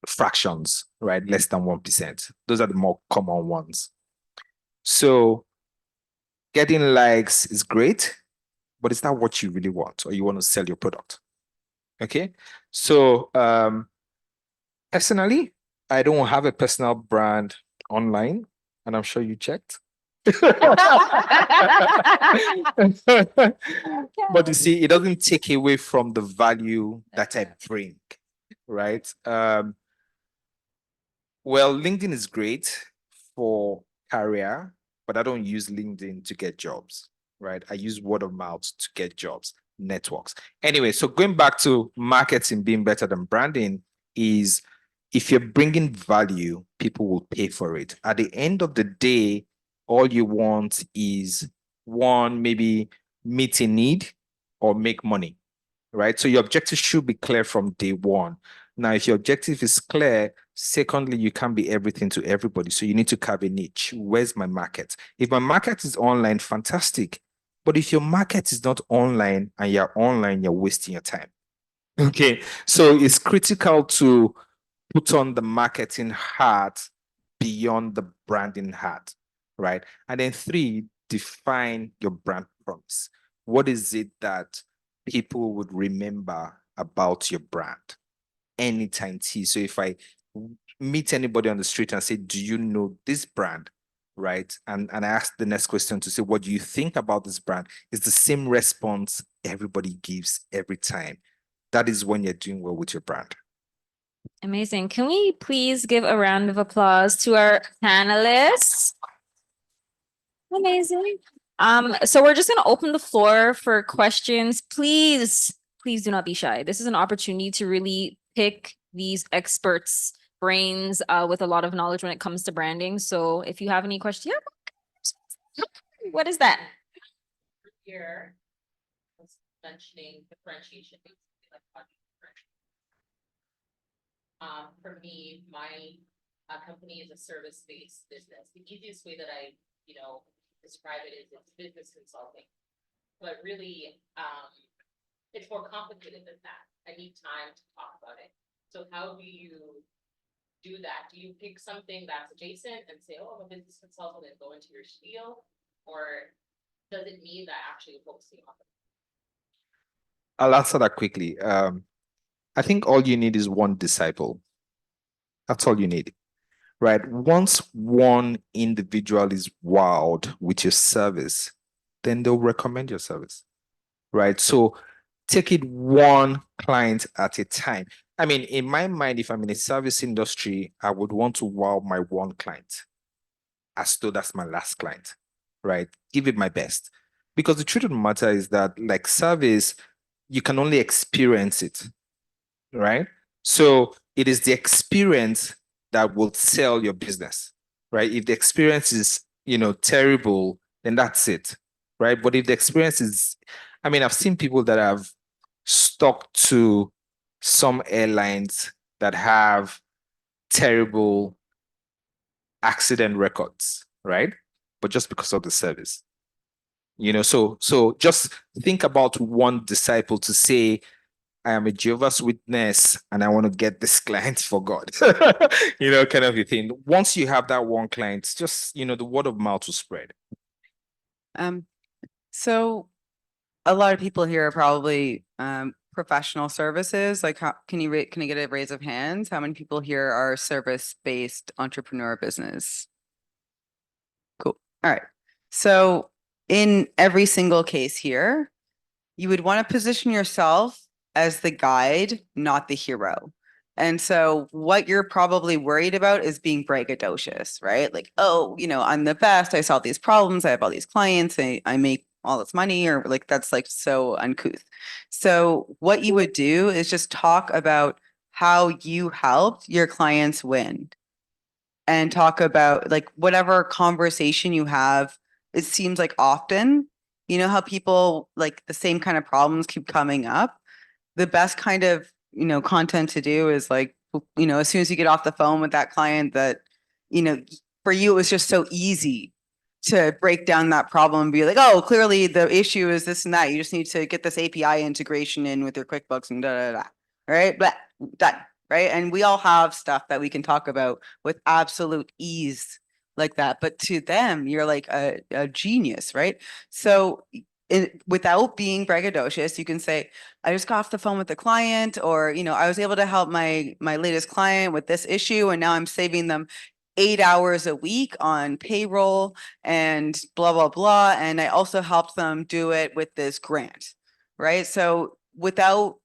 fractions, right? Less than 1%. Those are the more common ones. So getting likes is great, but is that what you really want, or you want to sell your product? Okay. So personally, I don't have a personal brand online, and I'm sure you checked. But you see, it doesn't take away from the value that I bring, right? Well, LinkedIn is great for career, but I don't use LinkedIn to get jobs, right? I use word of mouth to get jobs, networks. Anyway, so going back to marketing being better than branding is, if you're bringing value, people will pay for it. At the end of the day, all you want is, one, maybe meet a need or make money, right? So your objective should be clear from day one. Now, if your objective is clear, secondly, you can't be everything to everybody. So you need to carve a niche. Where's my market? If my market is online, fantastic. But if your market is not online and you're online, you're wasting your time. Okay. So it's critical to put on the marketing hat beyond the branding hat, right? And then 3, define your brand promise. What is it that people would remember about your brand anytime? So if I meet anybody on the street and say, do you know this brand, right? And I ask the next question to say, what do you think about this brand? It's the same response everybody gives every time. That is when you're doing well with your brand. Amazing. Can we please give a round of applause to our panelists? Amazing. So we're just going to open the floor for questions. Please do not be shy. This is an opportunity to really pick these experts' brains with a lot of knowledge when it comes to branding. So if you have any questions, What is that? Here was mentioning differentiation. Basically, like how do you differentiate? For me, my company is a service-based business. The easiest way that I, describe it is it's business consulting. But really, it's more complicated than that. I need time to talk about it. So how do you do that? Do you pick something that's adjacent and say, oh, I'm a business consultant and go into your spiel? Or does it mean that actually focusing on it? I'll answer that quickly. I think all you need is one disciple. That's all you need, right? Once one individual is wowed with your service, then they'll recommend your service, right? So take it one client at a time. I mean, in my mind, if I'm in a service industry, I would want to wow my one client as though that's my last client, right? Give it my best. Because the truth of the matter is that, like service, you can only experience it, right? So it is the experience that will sell your business, right? If the experience is, terrible, then that's it, right? But if the experience is, I mean, I've seen people that have stuck to some airlines that have terrible accident records, right? But just because of the service. So just think about one disciple to say, I am a Jehovah's Witness and I want to get this client for God, kind of a thing. Once you have that one client, just, the word of mouth will spread. So a lot of people here are probably professional services. Like, how can I get a raise of hands? How many people here are service-based entrepreneur business? Cool. All right. So in every single case here, you would want to position yourself as the guide, not the hero. And so what you're probably worried about is being braggadocious, right? Like, oh, I'm the best. I solve these problems. I have all these clients. I make all this money, or like that's like so uncouth. So what you would do is just talk about how you helped your clients win, and talk about like whatever conversation you have. It seems like often, how people like the same kind of problems keep coming up. The best kind of, content to do is like, as soon as you get off the phone with that client that, for you, it was just so easy to break down that problem and be like, oh, clearly the issue is this and that. You just need to get this API integration in with your QuickBooks and da da da. Right? But done. Right. And we all have stuff that we can talk about with absolute ease like that. But to them, you're like a genius, right? So without being braggadocious, you can say, I just got off the phone with the client, or, I was able to help my latest client with this issue, and now I'm saving them 8 hours a week on payroll and blah, blah, blah. And I also helped them do it with this grant, right? So without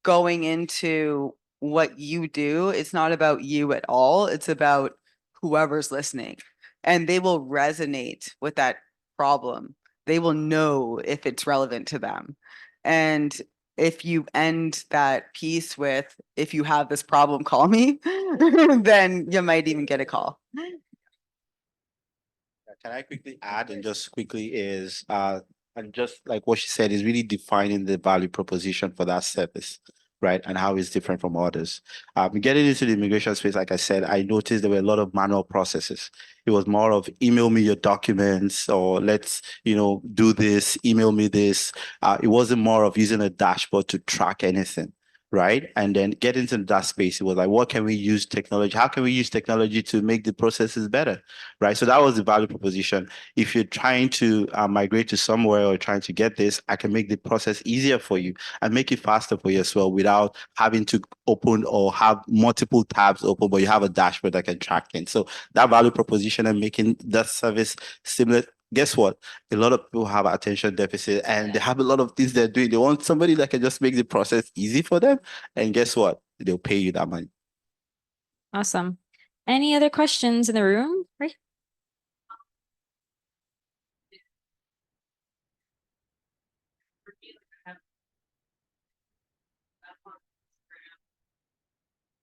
going into what you do, it's not about you at all. It's about whoever's listening, and they will resonate with that problem. They will know if it's relevant to them. And if you end that piece with, if you have this problem, call me, then you might even get a call. Can I quickly add, and just quickly is and just like what she said, is really defining the value proposition for that service, right? And how it's different from others. Getting into the immigration space, like I said, I noticed there were a lot of manual processes. It was more of email me your documents, or let's, do this, email me this. It wasn't more of using a dashboard to track anything. Right. And then get into that space. It was like, what can we use technology? How can we use technology to make the processes better? Right. So that was the value proposition. If you're trying to migrate to somewhere or trying to get this, I can make the process easier for you and make it faster for you as well, without having to open or have multiple tabs open, but you have a dashboard that can track things. So that value proposition and making that service similar. Guess what? A lot of people have attention deficit, and they have a lot of things they're doing. They want somebody that can just make the process easy for them. And guess what? They'll pay you that money. Awesome. Any other questions in the room? Right.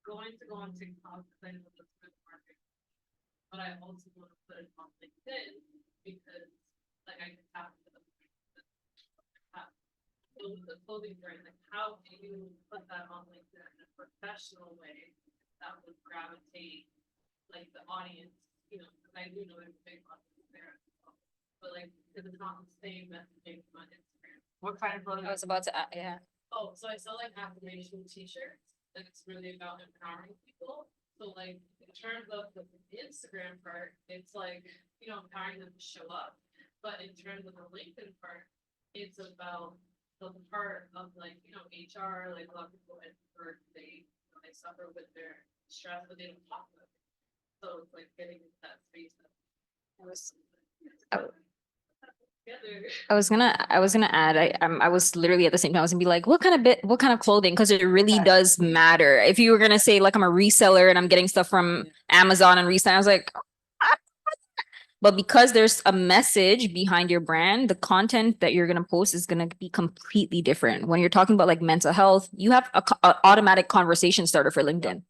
Going to go on TikTok because I know that's good market, but I also want to put it on LinkedIn because you put that on like in a professional way, that would gravitate like the audience, you know, because I do know there's a big audience there. But like, because it's not the same messaging on Instagram. What kind of clothing? I was about to, yeah. Oh, so I sell like affirmation t-shirts, and it's really about empowering people. So like, in terms of the Instagram part, it's like, you know, empowering them to show up. But in terms of the LinkedIn part, it's about the part of like, you know, HR, like a lot of people they, you know, they suffer with their stress, but they don't talk about it. So it's like getting into that space. I was gonna add, I was literally at the same time, I was gonna be like, what kind of clothing? Because it really does matter. If you were gonna say like I'm a reseller and I'm getting stuff from Amazon and reselling, I was like, but because there's a message behind your brand, the content that you're gonna post is gonna be completely different. When you're talking about like mental health, you have a automatic conversation starter for LinkedIn.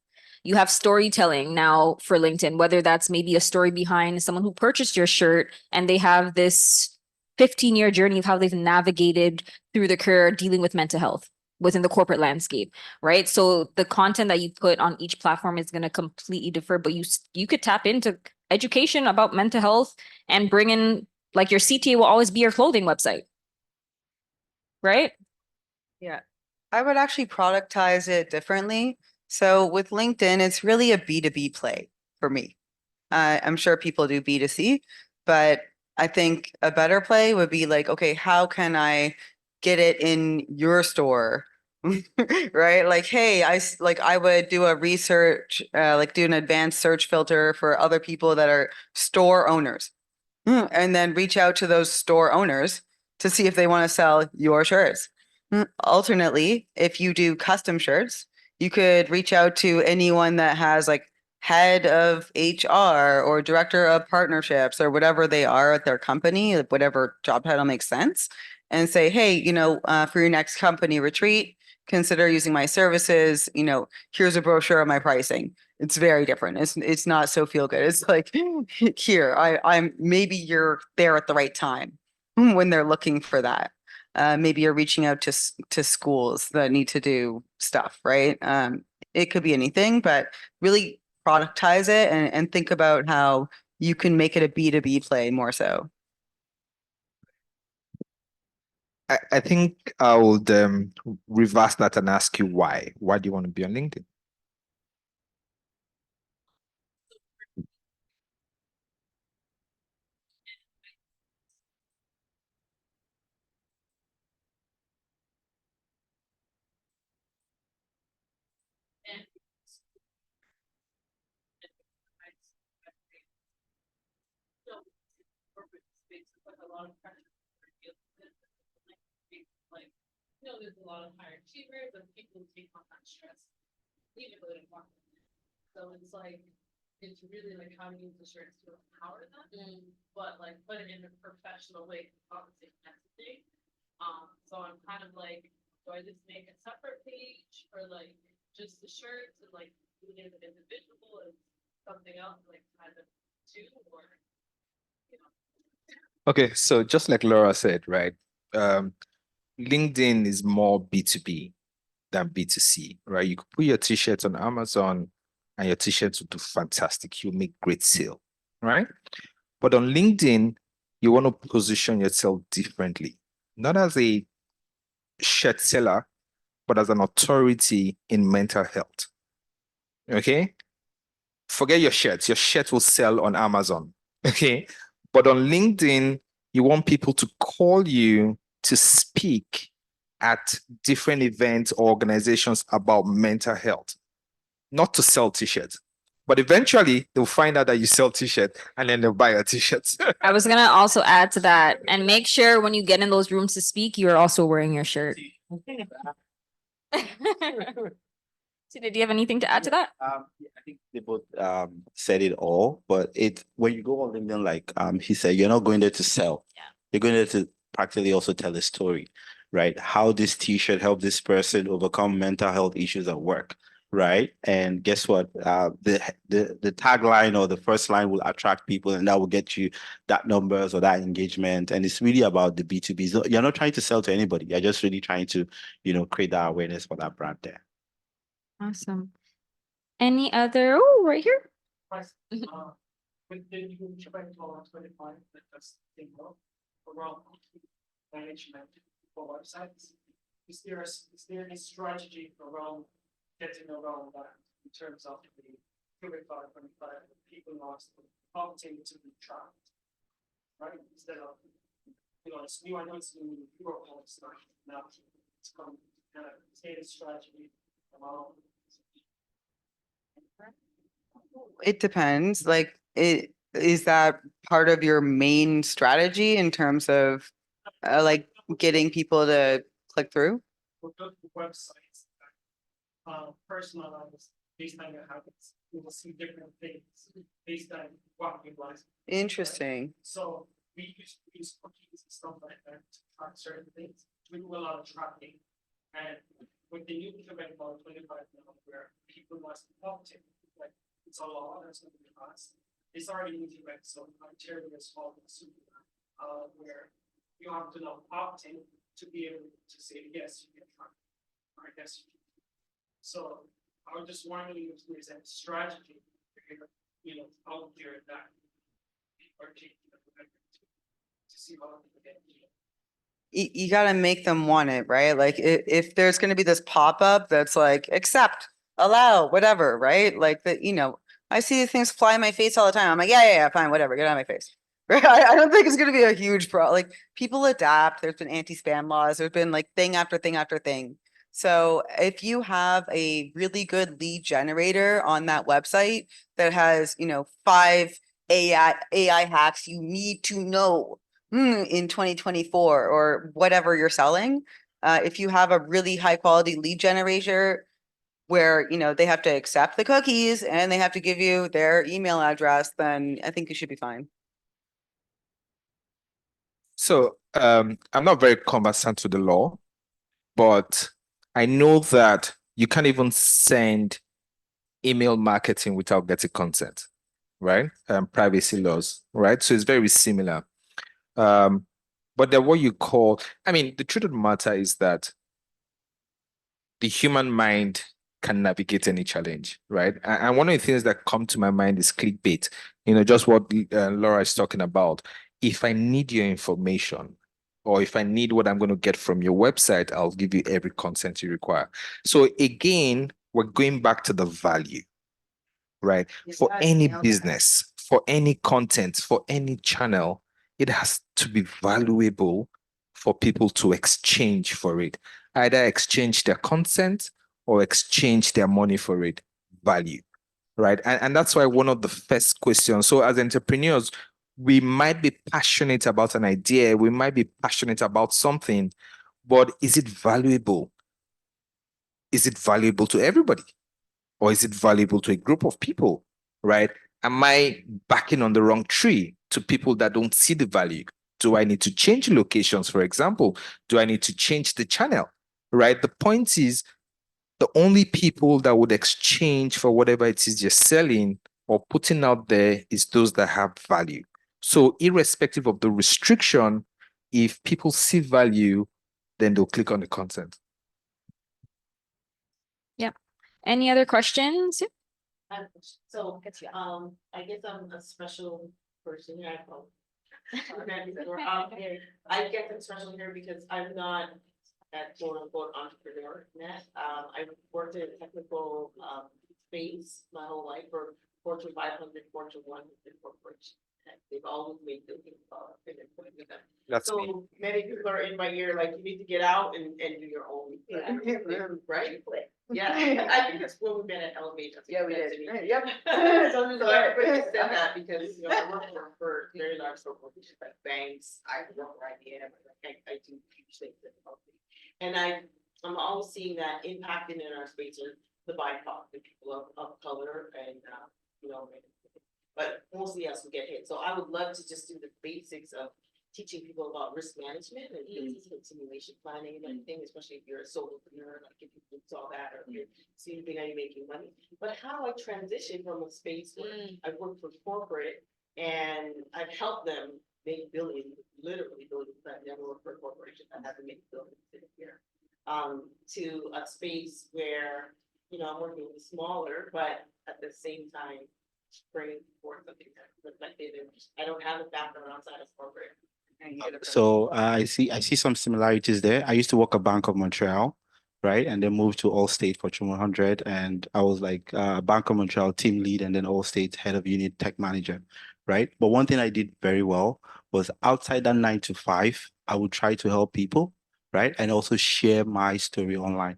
You have storytelling now for LinkedIn, whether that's maybe a story behind someone who purchased your shirt and they have this 15-year journey of how they've navigated through their career dealing with mental health within the corporate landscape, right? So the content that you put on each platform is going to completely differ, but you could tap into education about mental health and bring in, like, your CTA will always be your clothing website, right? Yeah, I would actually productize it differently. So with LinkedIn, it's really a B2B play for me. I'm sure people do B2C, but I think a better play would be like, okay, how can I get it in your store? Right? Like, hey, I would do a research, like do an advanced search filter for other people that are store owners, and then reach out to those store owners to see if they want to sell your shirts. Alternately, if you do custom shirts, you could reach out to anyone that has like head of HR or director of partnerships or whatever they are at their company, like whatever job title makes sense, and say, hey, you know, for your next company retreat, consider using my services. You know, here's a brochure of my pricing. It's very different. It's not so feel good. It's like, here, I'm maybe you're there at the right time when they're looking for that. Maybe you're reaching out to schools that need to do stuff, right? It could be anything, but really productize it and think about how you can make it a B2B play more so. I think I would reverse that and ask you why. Why do you want to be on LinkedIn? Like, you know, there's a lot of higher achievers and people who take on that stress, even though they want it. So it's like, it's really like how to use insurance to empower them, but like put it in a professional way to compensate messaging. So I'm kind of like, do I just make a separate page or like just the shirts and like do it as an individual and something else like kind of too, or you know? Okay, so just like Laura said, right? LinkedIn is more B2B than B2C, right? You could put your t-shirts on Amazon and your t-shirts will do fantastic. You'll make great sale, right? But on LinkedIn, you want to position yourself differently, not as a shirt seller, but as an authority in mental health. Okay? Forget your shirts. Your shirt will sell on Amazon. Okay? But on LinkedIn, you want people to call you to speak at different events or organizations about mental health, not to sell t-shirts. But eventually they'll find out that you sell t-shirts and then they'll buy your t-shirts. I was gonna also add to that, and make sure when you get in those rooms to speak, you're also wearing your shirt. So did you have anything to add to that? I think they both said it all, but when you go on LinkedIn, like he said, you're not going there to sell. Yeah. You're going there to practically also tell a story, right? How this t-shirt helped this person overcome mental health issues at work, right? And guess what? The tagline or the first line will attract people, and that will get you that numbers or that engagement. And it's really about the B2B. So you're not trying to sell to anybody. You're just really trying to, create that awareness for that brand there. Awesome. Any other? Oh, right here. With the new 2025, that's around management for websites. Is there any strategy around getting around that in terms of the 25 people lost opting to be tracked, right? Instead of, it's new, I know it's new, you're all stuff now, it's come kind of state strategy around. It depends. Like, is that part of your main strategy in terms of like getting people to click through? We'll go to websites that personalized based on your habits. You will see different things based on what you like. Interesting. So we use cookies and stuff like that to track certain things. We do a lot of tracking. And with the new event about 25 now, where people must opt in, like it's a law that's going to be passed. It's already an event, so Ontario is called where you have to now opt in to be able to say yes, you can track, or yes, you can. So I was just wondering if there's a strategy, out there that people are taking to see how people get. You got to make them want it, right? Like if there's going to be this pop-up that's like accept, allow, whatever, right? Like that, I see these things fly in my face all the time. I'm like, yeah, fine, whatever, get out of my face. Right? I don't think it's going to be a huge problem. Like people adapt. There's been anti-spam laws. There's been like thing after thing after thing. So if you have a really good lead generator on that website that has, 5 AI hacks you need to know in 2024 or whatever you're selling, if you have a really high quality lead generator where they have to accept the cookies and they have to give you their email address, then I think you should be fine. So I'm not very conversant with the law, but I know that you can't even send email marketing without getting consent, right? Privacy laws, right? So it's very similar. But then what you call, the truth of the matter is that the human mind can navigate any challenge, right? And one of the things that come to my mind is clickbait, just what Laura is talking about. If I need your information, or if I need what I'm going to get from your website, I'll give you every consent you require. So again, we're going back to the value, right? For any business, for any content, for any channel, it has to be valuable for people to exchange for it. Either exchange their consent or exchange their money for it. Value, right? And that's why one of the first questions, so as entrepreneurs, we might be passionate about an idea, we might be passionate about something, but is it valuable? Is it valuable to everybody? Or is it valuable to a group of people, right? Am I backing on the wrong tree to people that don't see the value? Do I need to change locations, for example? Do I need to change the channel, right? The point is, the only people that would exchange for whatever it is you're selling or putting out there is those that have value. So irrespective of the restriction, if people see value, then they'll click on the content. Yeah. Any other questions? So, I guess I'm a special person here. I get I'm special here because I'm not that quote unquote entrepreneur net. I've worked in a technical space my whole life for Fortune 500, Fortune 100 corporations. They've always made good things with them. That's so me. many people are in my ear, like you need to get out and do your own thing, right? Yeah, I think that's when we've been at Elevate. Yeah, we did. Yep. So everybody said that because I work for very large corporations like banks. I work for IBM. I do huge things in the company, and I'm always seeing that impacting in our space are the BIPOC, the people of color, and but mostly us who get hit. So I would love to just do the basics of teaching people about risk management and business continuation planning and everything, especially if you're a solopreneur, like if you saw that or you're seeing how you're making money. But how do I transition from a space where I work for corporate and I've helped them make billions, literally billions, I've never worked for a corporation that hasn't made billions in a year, to a space where, I'm working with smaller, but at the same time, bringing forth something that's reflective. And I don't have a background outside of corporate. So I see some similarities there. I used to work at Bank of Montreal, right? And then moved to Allstate Fortune 100. And I was like Bank of Montreal team lead and then Allstate head of unit tech manager, right? But one thing I did very well was outside that 9 to 5, I would try to help people, right? And also share my story online.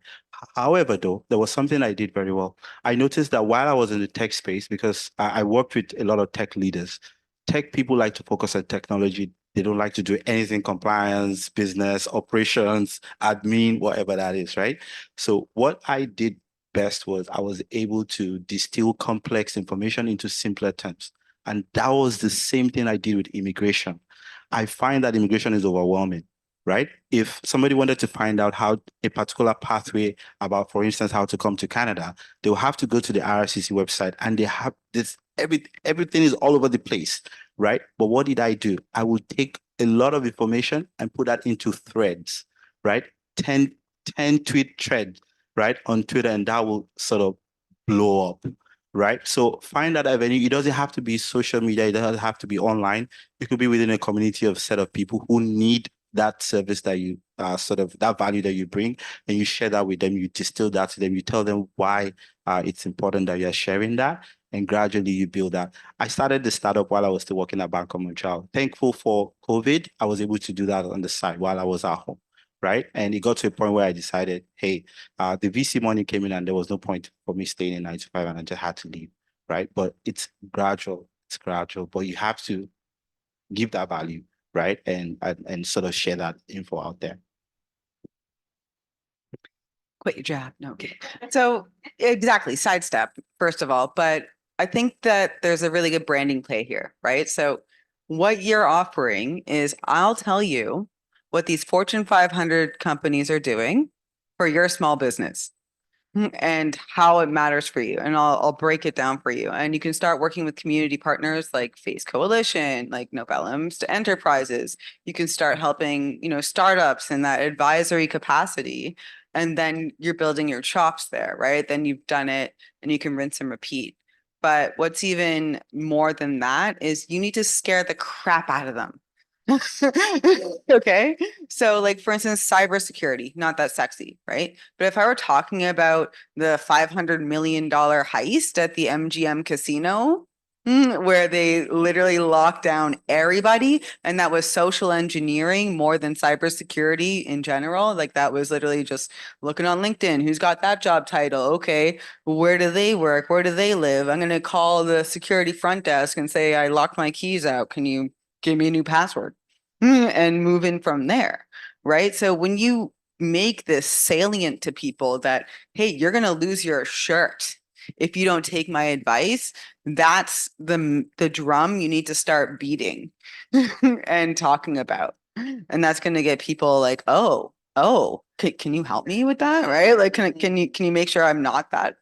However, though, there was something I did very well. I noticed that while I was in the tech space, because I worked with a lot of tech leaders, tech people like to focus on technology. They don't like to do anything compliance, business, operations, admin, whatever that is, right? So what I did best was I was able to distill complex information into simpler terms. And that was the same thing I did with immigration. I find that immigration is overwhelming, right? If somebody wanted to find out how a particular pathway about, for instance, how to come to Canada, they'll have to go to the IRCC website and they have this, everything is all over the place, right? But what did I do? I would take a lot of information and put that into threads, right? 10 tweet thread, right, on Twitter, and that will sort of blow up, right? So find that avenue. It doesn't have to be social media. It doesn't have to be online. It could be within a community of set of people who need that service that you sort of that value that you bring, and you share that with them. You distill that to them. You tell them why it's important that you're sharing that, and gradually you build that. I started the startup while I was still working at Bank of Montreal. Thankful for COVID, I was able to do that on the side while I was at home, right? And it got to a point where I decided, hey, the VC money came in and there was no point for me staying in 9 to 5 and I just had to leave, right? But it's gradual, but you have to give that value, right? And sort of share that info out there. Quit your job. No, okay. So exactly, sidestep, first of all. But I think that there's a really good branding play here, right? So what you're offering is I'll tell you what these Fortune 500 companies are doing for your small business and how it matters for you. And I'll break it down for you. And you can start working with community partners like Face Coalition, like No LMs to Enterprises. You can start helping, startups in that advisory capacity. And then you're building your chops there, right? Then you've done it and you can rinse and repeat. But what's even more than that is you need to scare the crap out of them. Okay. So like for instance, cybersecurity, not that sexy, right? But if I were talking about the $500 million heist at the MGM casino, where they literally locked down everybody, and that was social engineering more than cybersecurity in general. Like that was literally just looking on LinkedIn, who's got that job title? Okay, where do they work? Where do they live? I'm going to call the security front desk and say, I locked my keys out. Can you give me a new password? And move in from there, right? So when you make this salient to people that, hey, you're going to lose your shirt if you don't take my advice, that's the drum you need to start beating and talking about. And that's going to get people like, oh, can you help me with that? Right? Like, can you make sure I'm not that?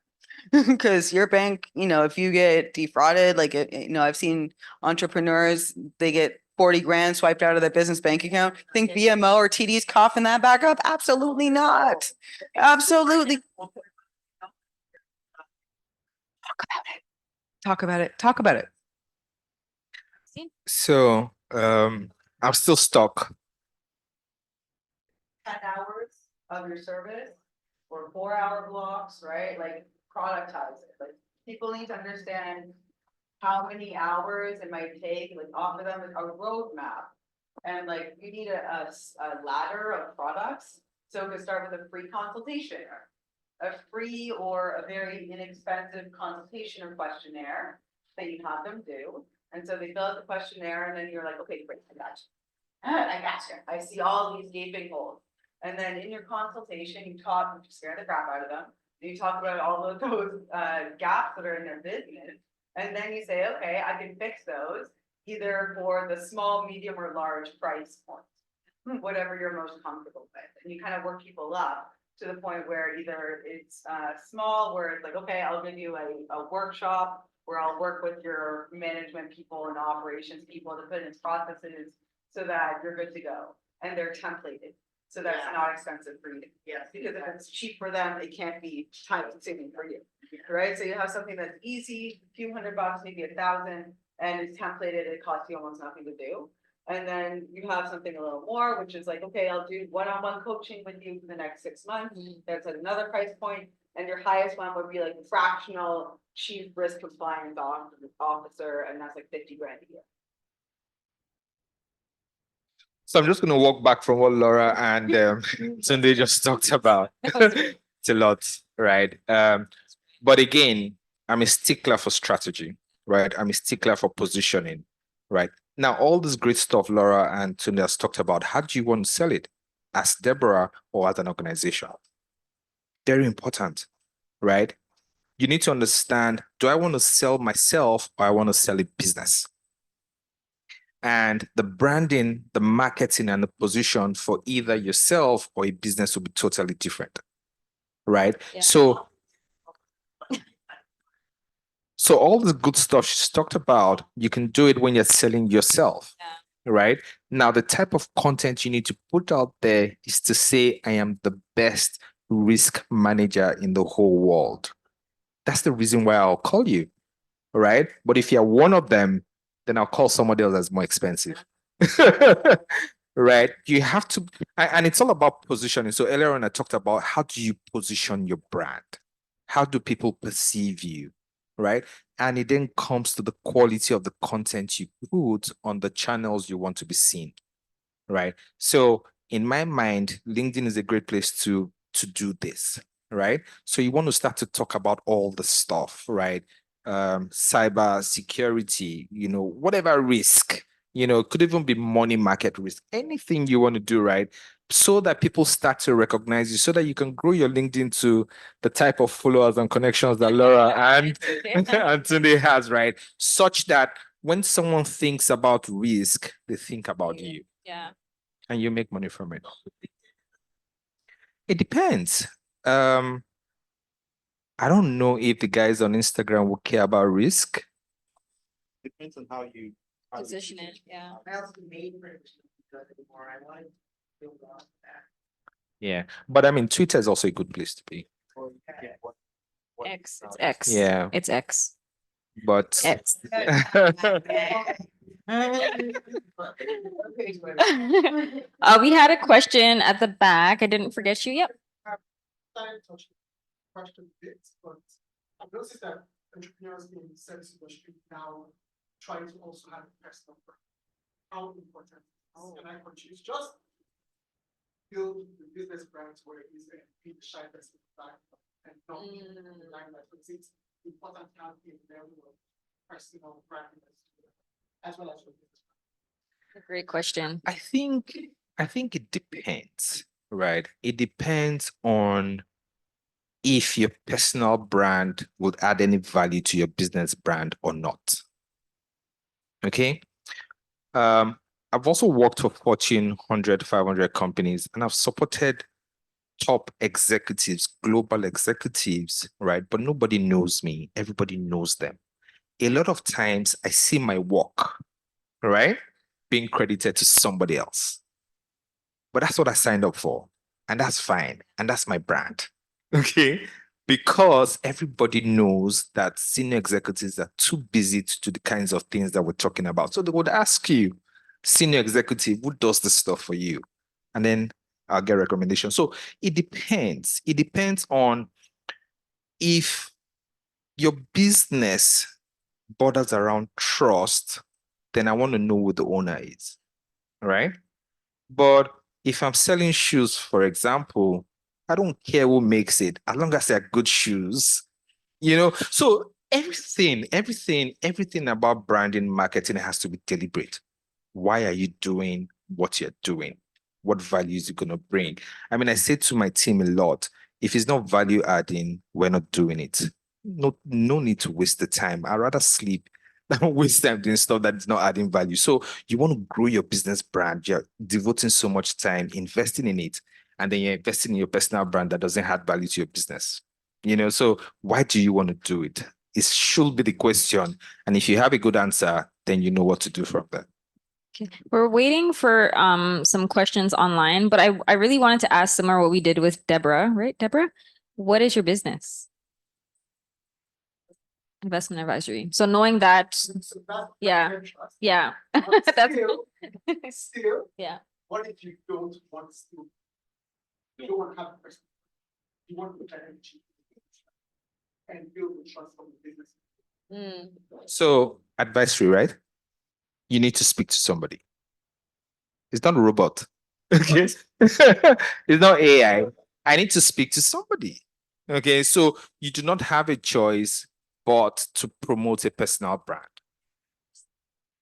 Because your bank, if you get defrauded, like, I've seen entrepreneurs, they get 40 grand swiped out of their business bank account. Think BMO or TD's coughing that back up? Absolutely not. Absolutely. Talk about it. So I'm still stuck. 10 hours of your service or 4-hour blocks, right? Like productize it. Like people need to understand how many hours it might take, like offer them a roadmap. And like you need a ladder of products. So we could start with a free consultation, a free or a very inexpensive consultation or questionnaire that you have them do. And so they fill out the questionnaire and then you're like, okay, great, I got you. I got you. I see all these gaping holes. And then in your consultation, you scare the crap out of them. You talk about all of those gaps that are in their business. And then you say, okay, I can fix those. either for the small, medium, or large price point, whatever you're most comfortable with. And you kind of work people up to the point where either it's small, where it's like, okay, I'll give you a workshop where I'll work with your management people and operations people to put in processes so that you're good to go. And they're templated. So that's not expensive for you. Yes. Because if it's cheap for them, it can't be time consuming for you. Right? So you have something that's easy, a few $100, maybe 1,000, and it's templated, it costs you almost nothing to do. And then you have something a little more, which is like, okay, I'll do one-on-one coaching with you for the next 6 months. That's at another price point. And your highest one would be like fractional chief risk compliance officer, and that's like 50 grand a year. So I'm just going to walk back from what Laura and Tunde just talked about. It's a lot, right? But again, I'm a stickler for strategy, right? I'm a stickler for positioning, right? Now, all this great stuff Laura and Tunde has talked about, how do you want to sell it? As Deborah or as an organization? Very important, right? You need to understand, do I want to sell myself or I want to sell a business? And the branding, the marketing, and the position for either yourself or a business will be totally different, right? Yeah. So all the good stuff she's talked about, you can do it when you're selling yourself, right? Now, the type of content you need to put out there is to say, I am the best risk manager in the whole world. That's the reason why I'll call you, right? But if you're one of them, then I'll call somebody else that's more expensive. Right? You have to, and it's all about positioning. So earlier on, I talked about how do you position your brand? How do people perceive you? Right? And it then comes to the quality of the content you put on the channels you want to be seen. Right? So in my mind, LinkedIn is a great place to do this. Right? So you want to start to talk about all the stuff, right? Cyber security, whatever risk, it could even be money market risk, anything you want to do, right? So that people start to recognize you, so that you can grow your LinkedIn to the type of followers and connections that Laura and Tunde has, right? Such that when someone thinks about risk, they think about you. Yeah. And you make money from it. It depends. I don't know if the guys on Instagram will care about risk. Depends on how you Position it. Yeah. I also made anymore. I like to build on that. Yeah, but I mean, Twitter is also a good place to be. X. It's X. Yeah, It's X. but X. We had a question at the back. I didn't forget you. Yep. Question bits, but I've noticed that entrepreneurs in the service industry now trying to also have a personal brand. How important is and I choose just build the business brands where it is a be the shy person back and not the limelight. Because it's important to have a level of personal branding as well as your business brand. Great question. I think it depends, right? It depends on if your personal brand would add any value to your business brand or not. Okay. I've also worked for Fortune 100, 500 companies, and I've supported top executives, global executives, right? But nobody knows me. Everybody knows them. A lot of times I see my work, right, being credited to somebody else. But that's what I signed up for. And that's fine. And that's my brand. Okay. Because everybody knows that senior executives are too busy to do the kinds of things that we're talking about. So they would ask you, senior executive, who does this stuff for you? And then I'll get recommendations. So it depends. It depends on if your business borders around trust, then I want to know who the owner is, right? But if I'm selling shoes, for example, I don't care who makes it, as long as they're good shoes, So everything about branding, marketing has to be deliberate. Why are you doing what you're doing? What values you're going to bring? I mean, I say to my team a lot, if it's not value adding, we're not doing it. No need to waste the time. I'd rather sleep Don't waste time doing stuff that is not adding value. So you want to grow your business brand. You're devoting so much time investing in it, and then you're investing in your personal brand that doesn't add value to your business. So why do you want to do it? It should be the question. And if you have a good answer, then you know what to do from there. Okay. We're waiting for some questions online, but I really wanted to ask Summer what we did with Deborah, right? Deborah, what is your business? Investment advisory. So knowing that, yeah, yeah, that's Still, yeah. what if you don't want to? You don't want to have a person. You want to energy and build the trust of the business. So advisory, right? You need to speak to somebody. It's not a robot. Okay. It's not AI. I need to speak to somebody. Okay. So you do not have a choice but to promote a personal brand.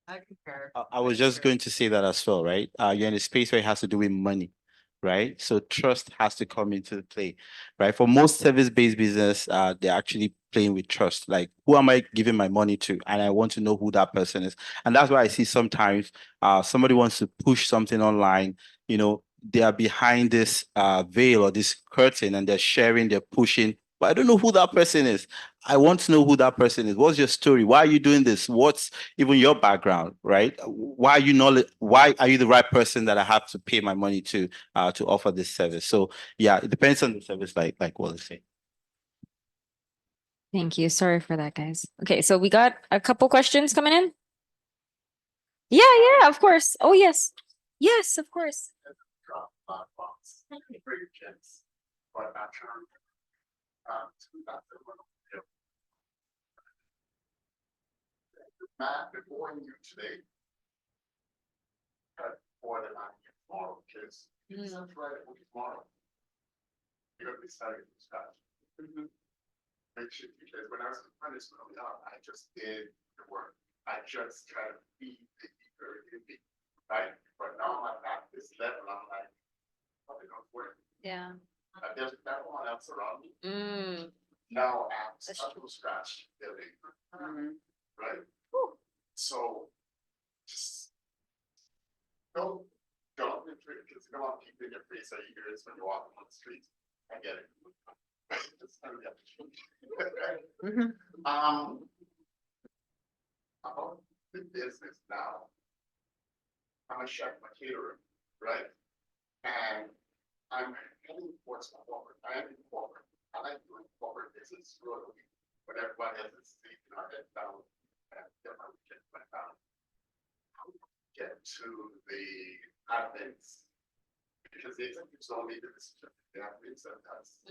I concur. I was just going to say that as well, right? You're in a space where it has to do with money, right? So trust has to come into the play, right? For most service-based business, they're actually playing with trust. Like, who am I giving my money to? And I want to know who that person is. And that's why I see sometimes somebody wants to push something online, they are behind this veil or this curtain and they're sharing, they're pushing, but I don't know who that person is. I want to know who that person is. What's your story? Why are you doing this? What's even your background, right? Why are you not? Why are you the right person that I have to pay my money to offer this service? So yeah, it depends on the service, like Wallace said. Thank you. Sorry for that, guys. Okay, so we got a couple questions coming in. Yeah, of course. Oh, yes. Yes, of course. Matt, before you today, more than I can tomorrow, because you just try it with tomorrow. You're gonna be starting from scratch. Make sure, because when I was apprentice growing up, I just did the work. I just tried to be the eager in me, right? But now I'm at this level, I'm like, probably not work. Yeah. There's everyone else around me. Now I'm starting from scratch building, right? So just don't into it because you don't want people in your face or your ears when you're walking on the street. I get it. About the business now. I'm a chef, a caterer, right? And I'm heading towards corporate. I am in corporate. I like doing corporate business really. When everybody else is sleeping our head down and get my weekend went down. How do you get to the admins? Because the executives don't need the decision. The admins sometimes.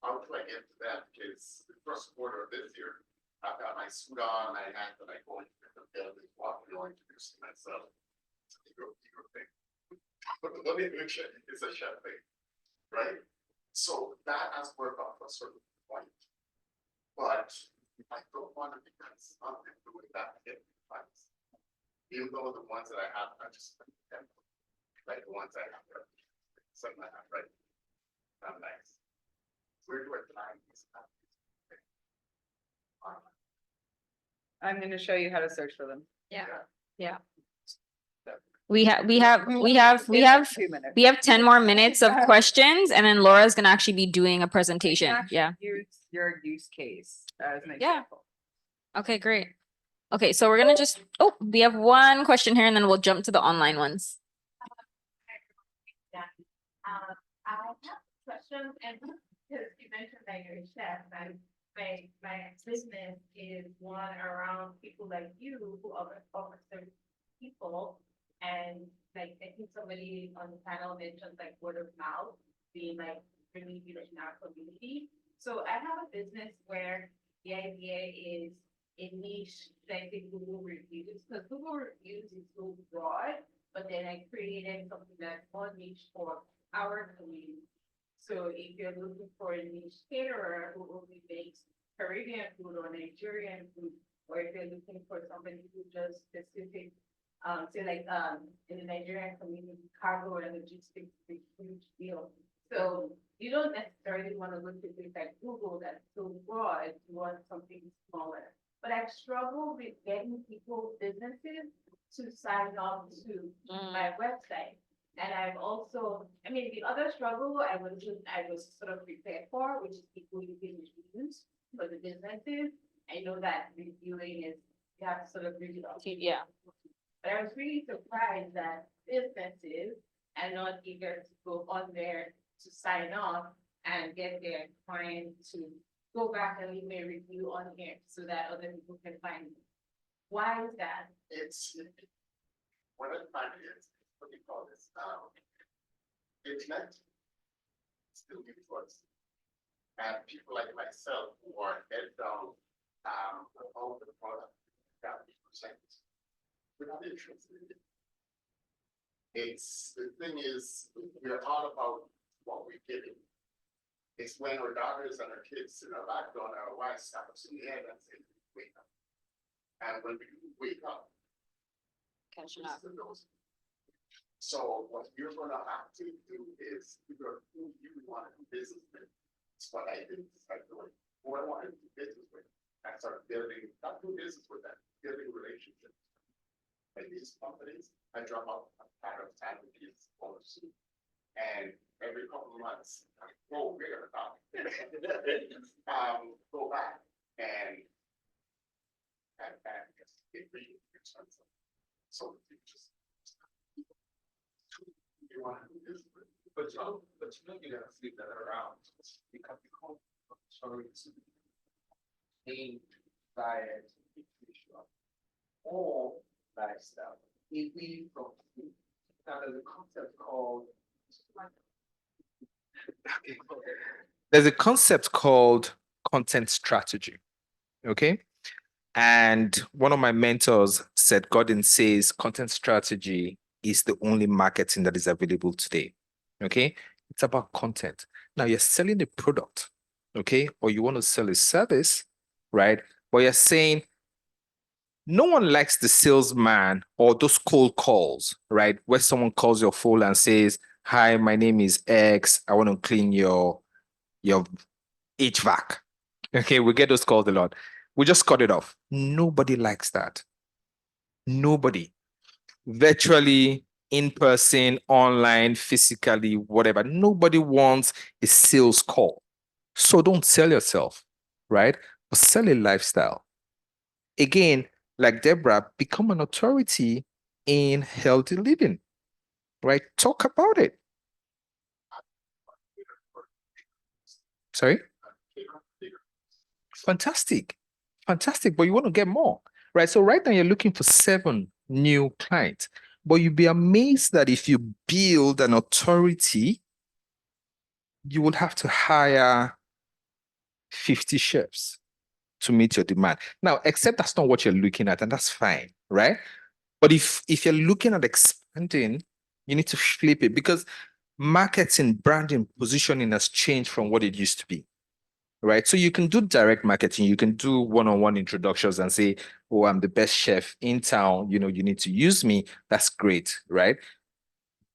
How do I get to that? Because the first quarter of this year, I've got my suit on, I had to like go into the building, walking, introducing myself. It's a ego thing. But the money introduction is a chef thing, right? So that has worked out for a certain point. But I don't want to be constant doing that at times. Even though the ones that I have, I just like the ones I have, something like that, right? Not nice. Where do I find these? I'm going to show you how to search for them. Yeah. We have 10 more minutes of questions, and then Laura's gonna actually be doing a presentation. Yeah. Use your use case as an Yeah. example. Okay, great. Okay, so we're gonna we have one question here, and then we'll jump to the online ones. I have a question, and because you mentioned that you're a chef, and my business is one around people like you who offer service to people, and like I think somebody on the panel mentioned like word of mouth being like really huge in our community. So I have a business where the idea is a niche, like the Google reviews, because Google reviews is so broad, but then I created something that's more niche for our community. So if you're looking for a niche caterer who only makes Caribbean food or Nigerian food, or if you're looking for somebody who does specific, say like in the Nigerian community, cargo and logistics is a huge deal. So you don't necessarily want to look at things like Google that's so broad. You want something smaller. but I struggle with getting people, businesses to sign on to my website. And I've also, I mean, the other struggle I was sort of prepared for, which is people using reviews for the businesses. I know that reviewing is, you have to sort of read it off. Yeah. But I was really surprised that businesses are not eager to go on there to sign on and get their client to go back and leave a review on here so that other people can find it. Why is that? It's, what I find is, what do you call this, internet, still new choice. And people like myself who are head down, about the product, that percent. We're not interested in it. It's, the thing is, we're all about what we're giving. It's when our daughters and our kids in our back door, our wives stop us in the head and say, wake up. And when we wake up, Catching up. so what you're gonna have to do is figure out who you want to do business with. It's what I did, start doing, who I want to do business with. I started building, not do business with them, building relationships. Like these companies, I drop off a pack of sandwiches or soup. And every couple of months, I go, we're gonna talk. Go back and just get really expensive. So you just. You want to do this, but you know you gotta flip that around. Because name, diet, nutrition, or lifestyle. If we from now there's a concept called There's a concept called content strategy. Okay. And one of my mentors said, Gordon says content strategy is the only marketing that is available today. Okay. It's about content. Now you're selling a product. Okay. Or you want to sell a service, right? But you're saying no one likes the salesman or those cold calls, right? Where someone calls your phone and says, hi, my name is X. I want to clean your HVAC. Okay. We get those calls a lot. We just cut it off. Nobody likes that. Nobody. Virtually, in person, online, physically, whatever. Nobody wants a sales call. So don't sell yourself, right? But sell a lifestyle. Again, like Deborah, become an authority in healthy living, right? Talk about it. Sorry? Fantastic. Fantastic, but you want to get more, right? So right now you're looking for 7 new clients, but you'd be amazed that if you build an authority, you would have to hire 50 chefs to meet your demand. Now, except that's not what you're looking at, and that's fine, right? But if you're looking at expanding, you need to flip it because marketing, branding, positioning has changed from what it used to be. Right. So you can do direct marketing. You can do one-on-one introductions and say, oh, I'm the best chef in town. You know, you need to use me. That's great. Right.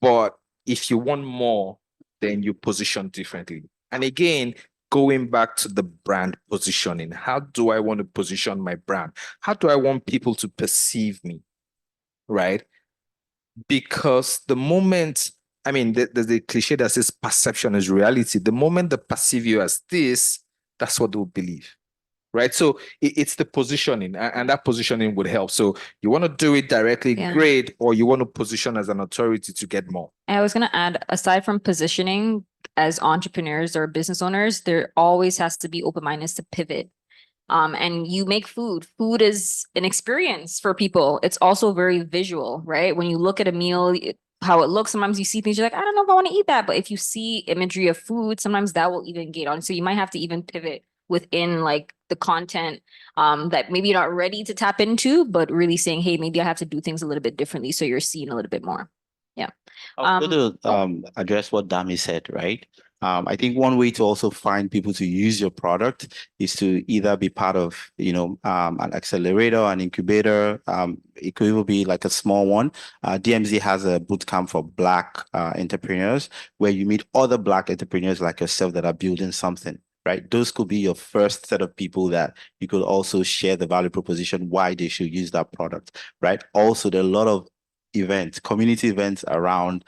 But if you want more, then you position differently. And again, going back to the brand positioning, how do I want to position my brand? How do I want people to perceive me? Right. Because the moment, I mean, there's a cliche that says perception is reality. The moment they perceive you as this, that's what they'll believe, right? So it's the positioning, and that positioning would help. So you want to do it directly, great, or you want to position as an authority to get more. I was going to add, aside from positioning as entrepreneurs or business owners, there always has to be open-minded to pivot. And you make food. Food is an experience for people. It's also very visual, right? When you look at a meal, how it looks, sometimes you see things, you're like, I don't know if I want to eat that. But if you see imagery of food, sometimes that will even get on. So you might have to even pivot within like the content that maybe you're not ready to tap into, but really saying, hey, maybe I have to do things a little bit differently. So you're seeing a little bit more. Yeah. I was going to address what Dami said, right? I think one way to also find people to use your product is to either be part of, an accelerator, an incubator. It could even be like a small one. DMZ has a bootcamp for Black entrepreneurs where you meet other Black entrepreneurs like yourself that are building something, right? Those could be your first set of people that you could also share the value proposition, why they should use that product, right? Also, there are a lot of events, community events around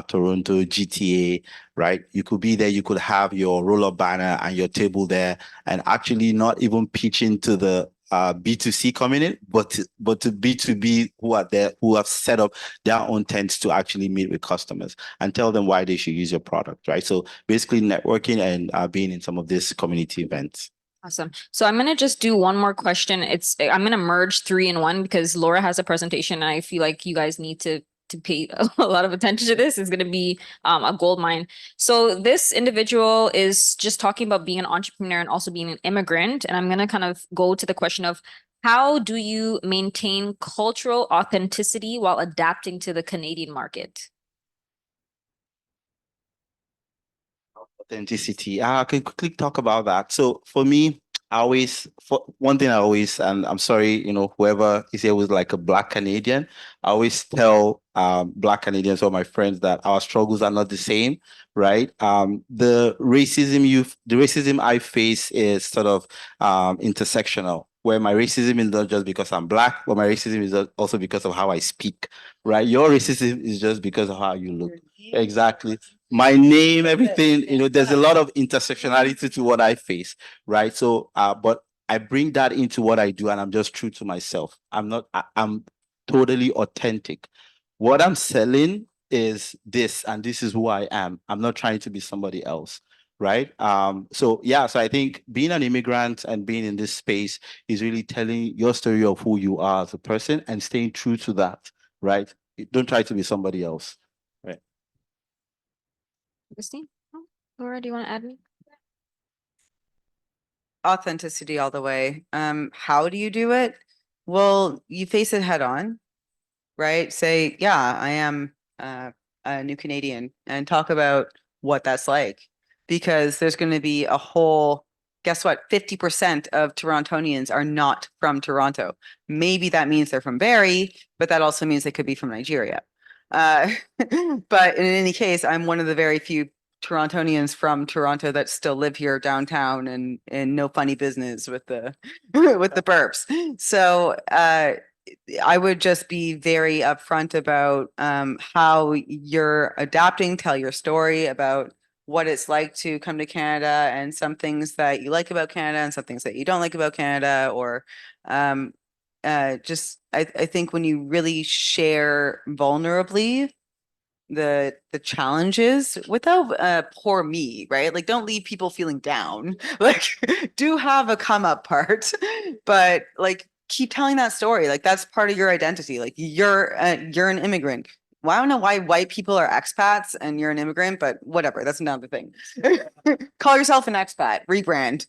Toronto, GTA, right? You could be there, you could have your roll-up banner and your table there, and actually not even pitching to the B2C community, but to B2B who are there, who have set up their own tents to actually meet with customers and tell them why they should use your product, right? So basically networking and being in some of these community events. Awesome. So I'm gonna just do one more question. I'm gonna merge 3 in 1 because Laura has a presentation and I feel like you guys need to pay a lot of attention to this. It's gonna be a gold mine. So this individual is just talking about being an entrepreneur and also being an immigrant. And I'm gonna kind of go to the question of how do you maintain cultural authenticity while adapting to the Canadian market? Authenticity. I can quickly talk about that. So for me, one thing I always, and I'm sorry, whoever is here was like a Black Canadian, I always tell Black Canadians or my friends that our struggles are not the same, right? The racism I face is sort of intersectional, where my racism is not just because I'm Black, but my racism is also because of how I speak, right? Your racism is just because of how you look. Exactly. My name, everything, there's a lot of intersectionality to what I face, right? So, but I bring that into what I do and I'm just true to myself. I'm totally authentic. What I'm selling is this, and this is who I am. I'm not trying to be somebody else, right? So I think being an immigrant and being in this space is really telling your story of who you are as a person and staying true to that, right? Don't try to be somebody else. Augustine? Laura, do you want to add anything? Authenticity all the way. How do you do it? Well, you face it head on, right? Say, yeah, I am a new Canadian, and talk about what that's like. Because there's going to be a whole, guess what? 50% of Torontonians are not from Toronto. Maybe that means they're from Barrie, but that also means they could be from Nigeria. But in any case, I'm one of the very few Torontonians from Toronto that still live here downtown and no funny business with the with the burps. So I would just be very upfront about how you're adapting, tell your story about what it's like to come to Canada and some things that you like about Canada and some things that you don't like about Canada, or I think when you really share vulnerably the challenges without poor me, right? Like, don't leave people feeling down. Like, do have a come up part, but like keep telling that story. Like, that's part of your identity. Like, you're an immigrant. Well, I don't know why white people are expats and you're an immigrant, but whatever, that's another thing. Call yourself an expat, rebrand.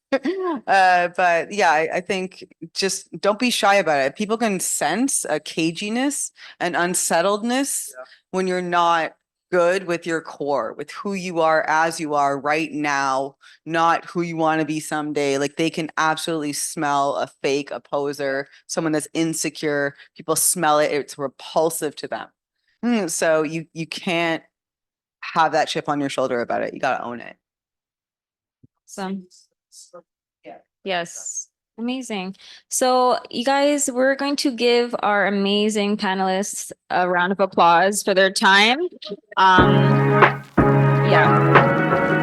But yeah, I think just don't be shy about it. People can sense a caginess and unsettledness when you're not good with your core, with who you are as you are right now, not who you want to be someday. Like, they can absolutely smell a fake, a poser, someone that's insecure. People smell it. It's repulsive to them. So you can't have that chip on your shoulder about it. You got to own it. Awesome. Yes. Amazing. So you guys, we're going to give our amazing panelists a round of applause for their time. Yeah.